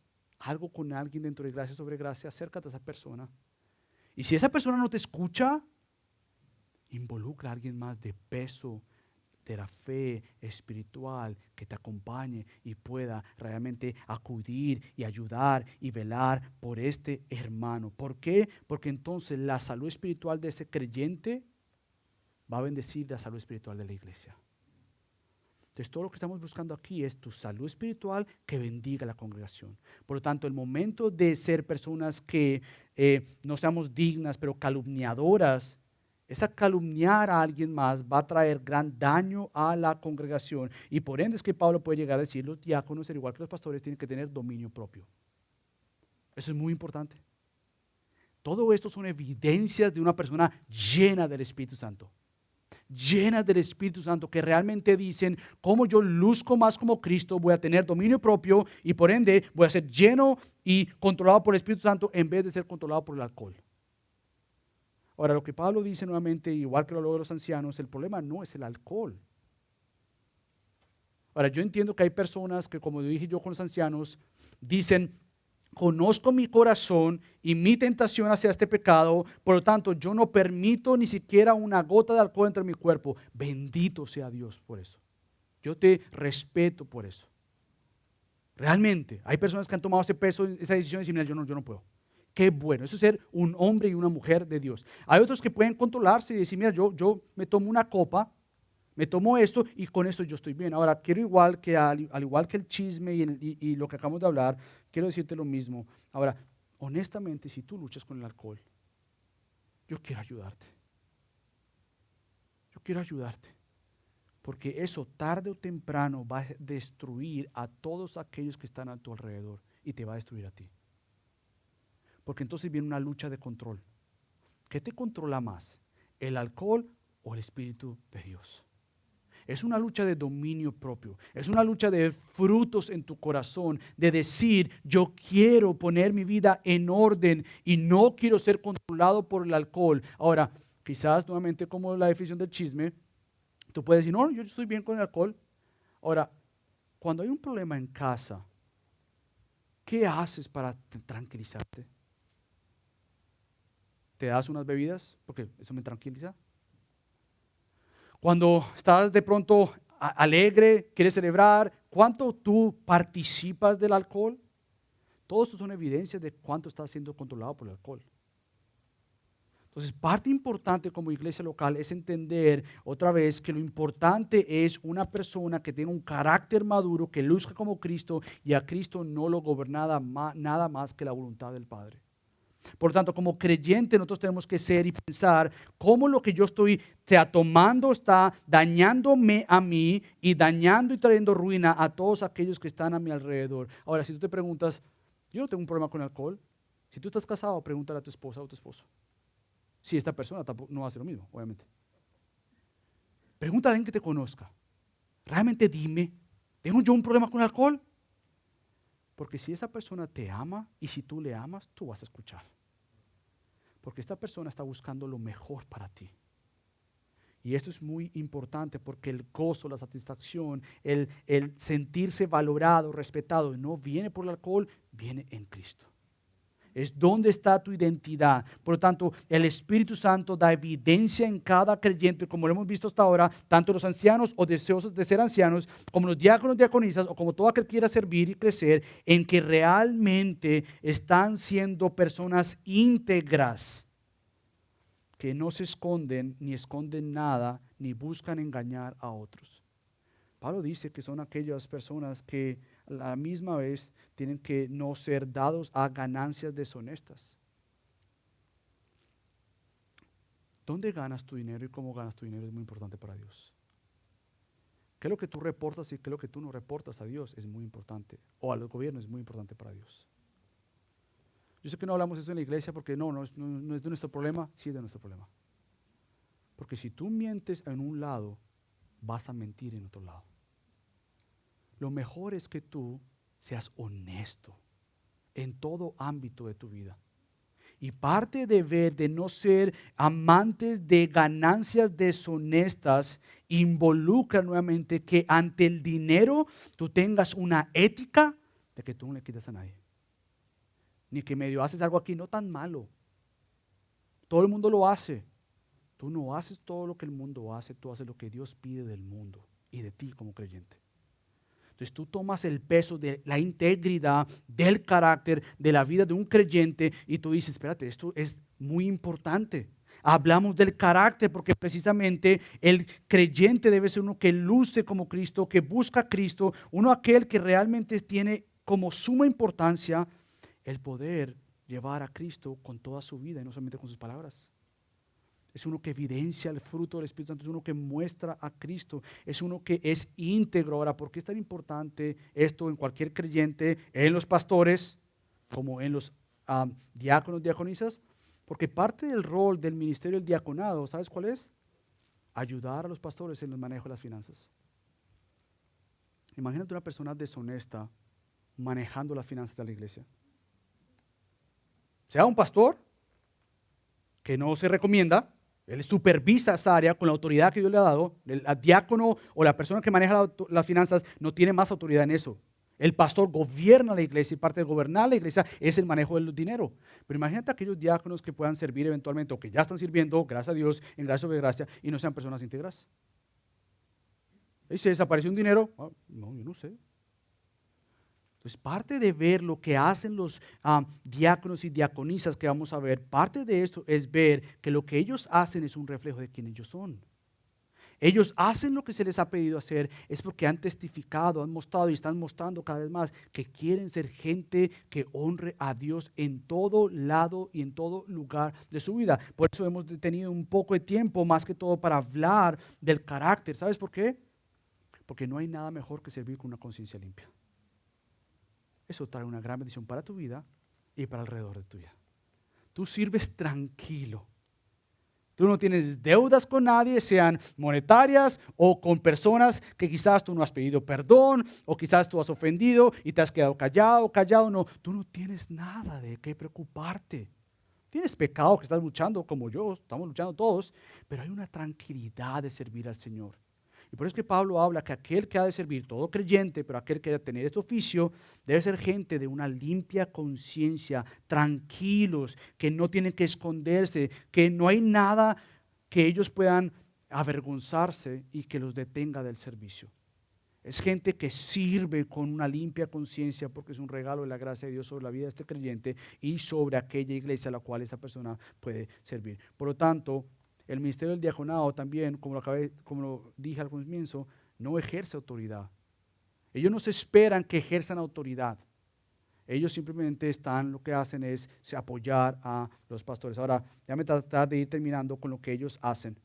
B: algo con alguien dentro de Gracia sobre Gracia, acércate a esa persona. Y si esa persona no te escucha, involucra a alguien más de peso, de la fe espiritual que te acompañe y pueda realmente acudir y ayudar y velar por este hermano. ¿Por qué? Porque entonces la salud espiritual de ese creyente va a bendecir la salud espiritual de la iglesia. Entonces todo lo que estamos buscando aquí es tu salud espiritual que bendiga la congregación. Por lo tanto, el momento de ser personas que no seamos dignas, pero calumniadoras, esa calumniar a alguien más va a traer gran daño a la congregación. Y por ende es que Pablo puede llegar a decir, los diáconos, al igual que los pastores, tienen que tener dominio propio. Eso es muy importante. Todo esto son evidencias de una persona llena del Espíritu Santo. Llenas del Espíritu Santo, que realmente dicen, como yo luzco más como Cristo, voy a tener dominio propio y por ende voy a ser lleno y controlado por el Espíritu Santo en vez de ser controlado por el alcohol. Ahora, lo que Pablo dice nuevamente, igual que lo de los ancianos, el problema no es el alcohol. Ahora, yo entiendo que hay personas que, como dije yo con los ancianos, dicen, conozco mi corazón y mi tentación hacia este pecado, por lo tanto yo no permito ni siquiera una gota de alcohol entre mi cuerpo. Bendito sea Dios por eso. Yo te respeto por eso. Realmente, hay personas que han tomado ese peso, esa decisión y dicen, mira, yo no puedo. Qué bueno, eso es ser un hombre y una mujer de Dios. Hay otros que pueden controlarse y decir, mira, yo me tomo una copa, me tomo esto y con esto yo estoy bien. Ahora, quiero al igual que el chisme y lo que acabamos de hablar, quiero decirte lo mismo. Ahora, honestamente, si tú luchas con el alcohol, yo quiero ayudarte. Yo quiero ayudarte. Porque eso tarde o temprano va a destruir a todos aquellos que están a tu alrededor y te va a destruir a ti. Porque entonces viene una lucha de control. ¿Qué te controla más? ¿El alcohol o el Espíritu de Dios? Es una lucha de dominio propio, es una lucha de frutos en tu corazón, de decir, yo quiero poner mi vida en orden y no quiero ser controlado por el alcohol. Ahora, quizás nuevamente como la definición del chisme, tú puedes decir, no, yo estoy bien con el alcohol. Ahora, cuando hay un problema en casa, ¿qué haces para tranquilizarte? ¿Te das unas bebidas? Porque eso me tranquiliza. Cuando estás de pronto alegre, quieres celebrar, ¿cuánto tú participas del alcohol? Todo esto son evidencias de cuánto estás siendo controlado por el alcohol. Entonces, parte importante como iglesia local es entender otra vez que lo importante es una persona que tenga un carácter maduro, que luzca como Cristo y a Cristo no lo gobernada nada más que la voluntad del Padre. Por lo tanto, como creyente nosotros tenemos que ser y pensar cómo lo que yo estoy tomando está dañándome a mí y dañando y trayendo ruina a todos aquellos que están a mi alrededor. Ahora, si tú te preguntas, yo no tengo un problema con el alcohol. Si tú estás casado, pregúntale a tu esposa o a tu esposo. Si esta persona tampoco, no va a hacer lo mismo, obviamente. Pregúntale a alguien que te conozca. Realmente dime, ¿tengo yo un problema con el alcohol? Porque si esa persona te ama y si tú le amas, tú vas a escuchar. Porque esta persona está buscando lo mejor para ti. Y esto es muy importante porque el gozo, la satisfacción, el sentirse valorado, respetado, no viene por el alcohol, viene en Cristo. Es donde está tu identidad. Por lo tanto, el Espíritu Santo da evidencia en cada creyente, como lo hemos visto hasta ahora, tanto los ancianos o deseosos de ser ancianos, como los diáconos, diaconisas, o como todo aquel que quiera servir y crecer, en que realmente están siendo personas íntegras, que no se esconden, ni esconden nada, ni buscan engañar a otros. Pablo dice que son aquellas personas que a la misma vez tienen que no ser dados a ganancias deshonestas. ¿Dónde ganas tu dinero y cómo ganas tu dinero es muy importante para Dios? ¿Qué es lo que tú reportas y qué es lo que tú no reportas a Dios? Es muy importante. O al gobierno es muy importante para Dios. Yo sé que no hablamos eso en la iglesia porque no es de nuestro problema, sí es de nuestro problema. Porque si tú mientes en un lado, vas a mentir en otro lado. Lo mejor es que tú seas honesto en todo ámbito de tu vida. Y parte de no ser amantes de ganancias deshonestas involucra nuevamente que ante el dinero tú tengas una ética de que tú no le quitas a nadie. ni que medio haces algo aquí, no tan malo. Todo el mundo lo hace. Tú no haces todo lo que el mundo hace, tú haces lo que Dios pide del mundo y de ti como creyente. Entonces tú tomas el peso de la integridad, del carácter, de la vida de un creyente y tú dices, espérate, esto es muy importante. Hablamos del carácter porque precisamente el creyente debe ser uno que luce como Cristo, que busca a Cristo, uno aquel que realmente tiene como suma importancia el poder llevar a Cristo con toda su vida y no solamente con sus palabras. Es uno que evidencia el fruto del Espíritu Santo, es uno que muestra a Cristo, es uno que es íntegro. Ahora, ¿por qué es tan importante esto en cualquier creyente, en los pastores, como en los diáconos, diaconisas? Porque parte del rol del ministerio del diaconado, ¿sabes cuál es? Ayudar a los pastores en el manejo de las finanzas. Imagínate una persona deshonesta manejando las finanzas de la iglesia. Sea un pastor, que no se recomienda, él supervisa esa área con la autoridad que Dios le ha dado. El diácono o la persona que maneja las finanzas no tiene más autoridad en eso. El pastor gobierna la iglesia y parte de gobernar la iglesia es el manejo del dinero. Pero imagínate aquellos diáconos que puedan servir eventualmente o que ya están sirviendo, gracias a Dios, en gracia sobre gracia, y no sean personas íntegras. ¿Y se desapareció un dinero? No, yo no sé. Entonces, parte de ver lo que hacen los diáconos y diaconisas que vamos a ver, parte de esto es ver que lo que ellos hacen es un reflejo de quién ellos son. Ellos hacen lo que se les ha pedido hacer, es porque han testificado, han mostrado y están mostrando cada vez más que quieren ser gente que honre a Dios en todo lado y en todo lugar de su vida. Por eso hemos tenido un poco de tiempo, más que todo, para hablar del carácter. ¿Sabes por qué? Porque no hay nada mejor que servir con una conciencia limpia. Eso trae una gran bendición para tu vida y para alrededor de tu vida. Tú sirves tranquilo. Tú no tienes deudas con nadie, sean monetarias o con personas que quizás tú no has pedido perdón o quizás tú has ofendido y te has quedado callado. No, tú no tienes nada de qué preocuparte. Tienes pecado que estás luchando como yo, estamos luchando todos, pero hay una tranquilidad de servir al Señor. Y por eso es que Pablo habla que aquel que ha de servir, todo creyente, pero aquel que ha de tener este oficio, debe ser gente de una limpia conciencia, tranquilos, que no tienen que esconderse, que no hay nada que ellos puedan avergonzarse y que los detenga del servicio. Es gente que sirve con una limpia conciencia porque es un regalo de la gracia de Dios sobre la vida de este creyente y sobre aquella iglesia a la cual esa persona puede servir. Por lo tanto, el ministerio del diaconado también, como lo dije al comienzo, no ejerce autoridad. Ellos no se esperan que ejerzan autoridad. Ellos simplemente lo que hacen es apoyar a los pastores. Ahora, déjame tratar de ir terminando con lo que ellos hacen,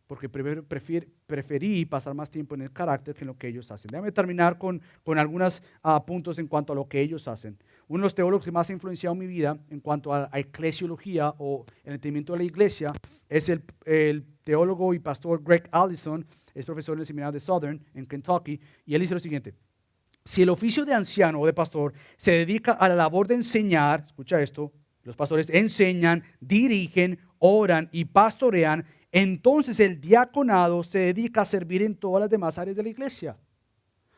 B: porque preferí pasar más tiempo en el carácter que en lo que ellos hacen. Déjame terminar con algunos puntos en cuanto a lo que ellos hacen. Uno de los teólogos que más ha influenciado mi vida en cuanto a eclesiología o el entendimiento de la iglesia es el teólogo y pastor Greg Allison, es profesor en el seminario de Southern en Kentucky, y él dice lo siguiente: si el oficio de anciano o de pastor se dedica a la labor de enseñar, escucha esto, los pastores enseñan, dirigen, oran y pastorean, entonces el diaconado se dedica a servir en todas las demás áreas de la iglesia.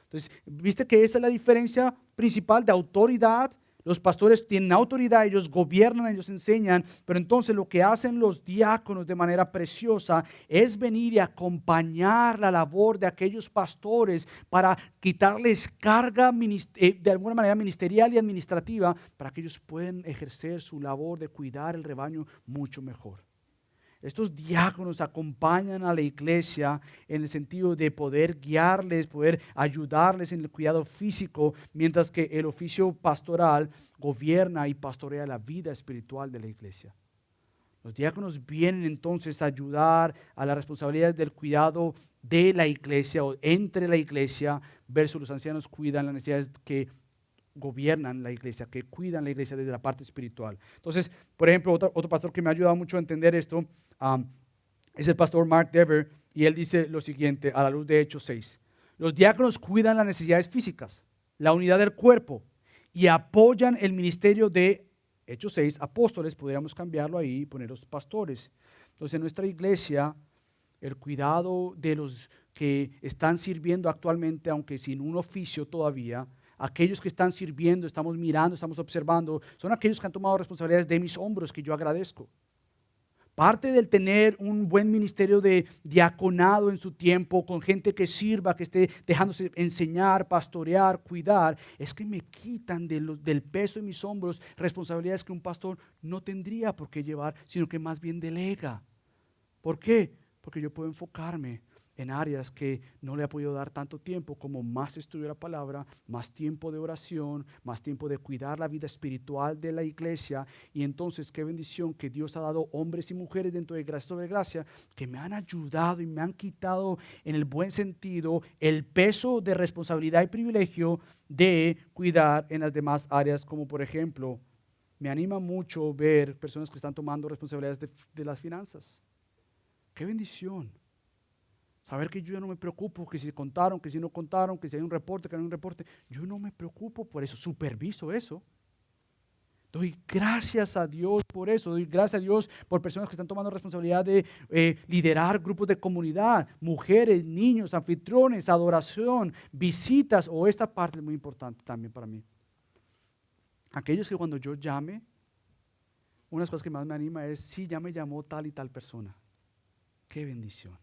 B: Entonces, ¿viste que esa es la diferencia principal de autoridad? Los pastores tienen autoridad, ellos gobiernan, ellos enseñan, pero entonces lo que hacen los diáconos de manera preciosa es venir y acompañar la labor de aquellos pastores para quitarles carga de alguna manera ministerial y administrativa para que ellos puedan ejercer su labor de cuidar el rebaño mucho mejor. Estos diáconos acompañan a la iglesia en el sentido de poder guiarles, poder ayudarles en el cuidado físico, mientras que el oficio pastoral gobierna y pastorea la vida espiritual de la iglesia. Los diáconos vienen entonces a ayudar a las responsabilidades del cuidado de la iglesia o entre la iglesia, versus los ancianos cuidan las necesidades que gobiernan la iglesia, que cuidan la iglesia desde la parte espiritual. Entonces, por ejemplo, otro pastor que me ha ayudado mucho a entender esto es el pastor Mark Dever, y él dice lo siguiente a la luz de Hechos 6. Los diáconos cuidan las necesidades físicas, la unidad del cuerpo, y apoyan el ministerio de Hechos 6, apóstoles, podríamos cambiarlo ahí y poner los pastores. Entonces, en nuestra iglesia, el cuidado de los que están sirviendo actualmente, aunque sin un oficio todavía, aquellos que están sirviendo, estamos mirando, estamos observando, son aquellos que han tomado responsabilidades de mis hombros que yo agradezco. Parte del tener un buen ministerio de diaconado en su tiempo, con gente que sirva, que esté dejándose enseñar, pastorear, cuidar, es que me quitan del peso de mis hombros responsabilidades que un pastor no tendría por qué llevar, sino que más bien delega. ¿Por qué? Porque yo puedo enfocarme en áreas que no le ha podido dar tanto tiempo, como más estudio la palabra, más tiempo de oración, más tiempo de cuidar la vida espiritual de la iglesia. Y entonces qué bendición que Dios ha dado hombres y mujeres dentro de Gracia sobre Gracia que me han ayudado y me han quitado en el buen sentido el peso de responsabilidad y privilegio de cuidar en las demás áreas, como por ejemplo, me anima mucho ver personas que están tomando responsabilidades de las finanzas. ¡Qué bendición! Saber que yo ya no me preocupo, que si contaron, que si no contaron, que si hay un reporte, que no hay un reporte. Yo no me preocupo por eso, superviso eso. Doy gracias a Dios por eso, doy gracias a Dios por personas que están tomando responsabilidad de liderar grupos de comunidad, mujeres, niños, anfitriones, adoración, visitas, o esta parte es muy importante también para mí. Aquellos que cuando yo llame, una de las cosas que más me anima es, sí, ya me llamó tal y tal persona. ¡Qué bendición!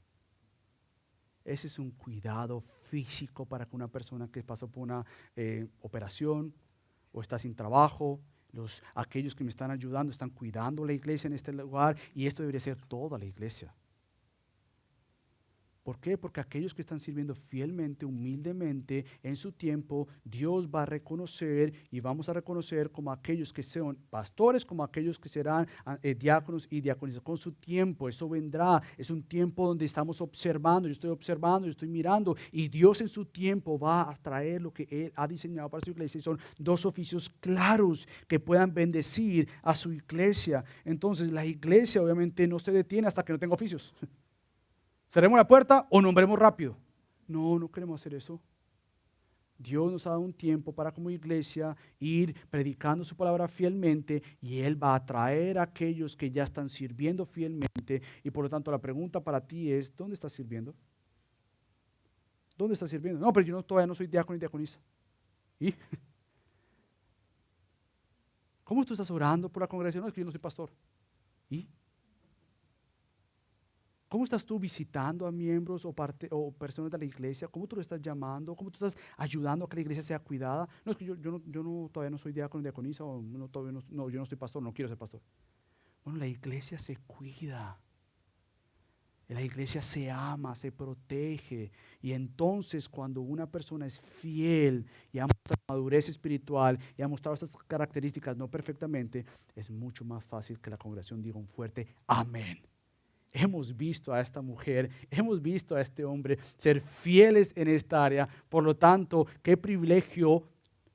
B: Ese es un cuidado físico para que una persona que pasó por una operación o está sin trabajo, aquellos que me están ayudando están cuidando la iglesia en este lugar, y esto debería ser toda la iglesia. ¿Por qué? Porque aquellos que están sirviendo fielmente, humildemente, en su tiempo, Dios va a reconocer y vamos a reconocer como aquellos que son pastores, como aquellos que serán diáconos y diaconisas. Con su tiempo, eso vendrá. Es un tiempo donde estamos observando, yo estoy mirando, y Dios en su tiempo va a traer lo que Él ha diseñado para su iglesia. Y son dos oficios claros que puedan bendecir a su iglesia. Entonces, la iglesia obviamente no se detiene hasta que no tenga oficios. ¿Cerremos la puerta o nombremos rápido? No, no queremos hacer eso. Dios nos ha dado un tiempo para como iglesia ir predicando su palabra fielmente, y Él va a traer a aquellos que ya están sirviendo fielmente. Y por lo tanto la pregunta para ti es, ¿dónde estás sirviendo? ¿Dónde estás sirviendo? No, pero yo todavía no soy diácono ni diaconisa. ¿Y? ¿Cómo tú estás orando por la congregación? No, es que yo no soy pastor. ¿Y? ¿Cómo estás tú visitando a miembros o personas de la iglesia? ¿Cómo tú lo estás llamando? ¿Cómo tú estás ayudando a que la iglesia sea cuidada? No, es que todavía no soy diácono, diaconisa, o yo no soy pastor, no quiero ser pastor. Bueno, la iglesia se cuida. La iglesia se ama, se protege. Y entonces cuando una persona es fiel y ha mostrado madurez espiritual y ha mostrado estas características, no perfectamente, es mucho más fácil que la congregación diga un fuerte amén. Hemos visto a esta mujer, hemos visto a este hombre ser fieles en esta área. Por lo tanto, qué privilegio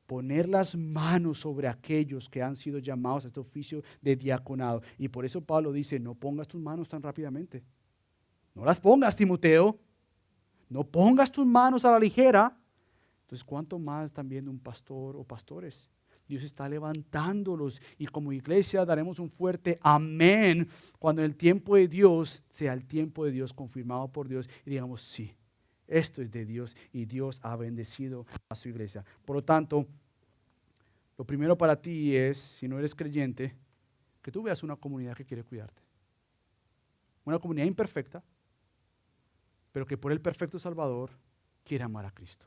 B: poner las manos sobre aquellos que han sido llamados a este oficio de diaconado. Y por eso Pablo dice, no pongas tus manos tan rápidamente. No las pongas, Timoteo. No pongas tus manos a la ligera. Entonces, ¿cuánto más también un pastor o pastores? Dios está levantándolos, y como iglesia daremos un fuerte amén cuando el tiempo de Dios sea el tiempo de Dios confirmado por Dios, y digamos, sí, esto es de Dios y Dios ha bendecido a su iglesia. Por lo tanto, lo primero para ti es, si no eres creyente, que tú veas una comunidad que quiere cuidarte. Una comunidad imperfecta, pero que por el perfecto Salvador quiere amar a Cristo.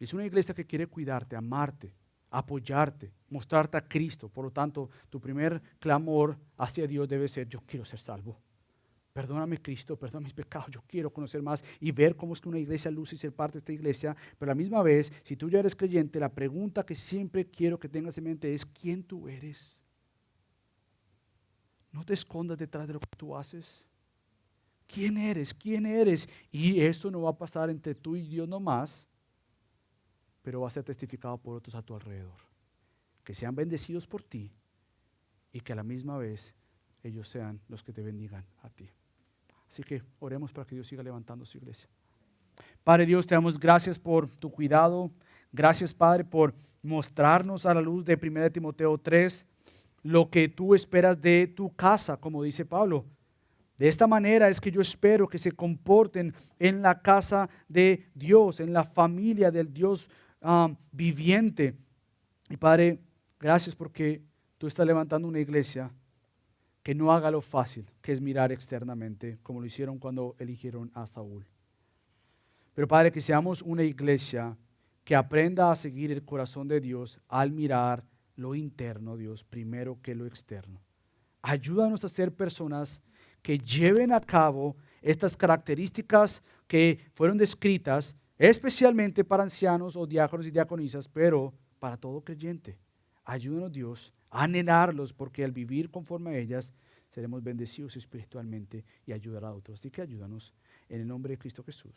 B: Es una iglesia que quiere cuidarte, amarte, apoyarte, mostrarte a Cristo. Por lo tanto, tu primer clamor hacia Dios debe ser, yo quiero ser salvo. Perdóname, Cristo, perdona mis pecados, yo quiero conocer más y ver cómo es que una iglesia luce y ser parte de esta iglesia. Pero a la misma vez, si tú ya eres creyente, la pregunta que siempre quiero que tengas en mente es, ¿quién tú eres? No te escondas detrás de lo que tú haces. ¿Quién eres? ¿Quién eres? Y esto no va a pasar entre tú y Dios nomás, pero va a ser testificado por otros a tu alrededor, que sean bendecidos por ti y que a la misma vez ellos sean los que te bendigan a ti. Así que oremos para que Dios siga levantando su iglesia. Padre Dios, te damos gracias por tu cuidado. Gracias, Padre, por mostrarnos a la luz de 1 Timoteo 3 lo que tú esperas de tu casa, como dice Pablo. De esta manera es que yo espero que se comporten en la casa de Dios, en la familia del Dios viviente. Y Padre, gracias porque tú estás levantando una iglesia que no haga lo fácil, que es mirar externamente, como lo hicieron cuando eligieron a Saúl. Pero Padre, que seamos una iglesia que aprenda a seguir el corazón de Dios al mirar lo interno, Dios, primero que lo externo. Ayúdanos a ser personas que lleven a cabo estas características que fueron descritas, especialmente para ancianos o diáconos y diaconisas, pero para todo creyente. Ayúdanos, Dios, a anhelarlos, porque al vivir conforme a ellas, seremos bendecidos espiritualmente y ayudar a otros. Así que ayúdanos en el nombre de Cristo Jesús.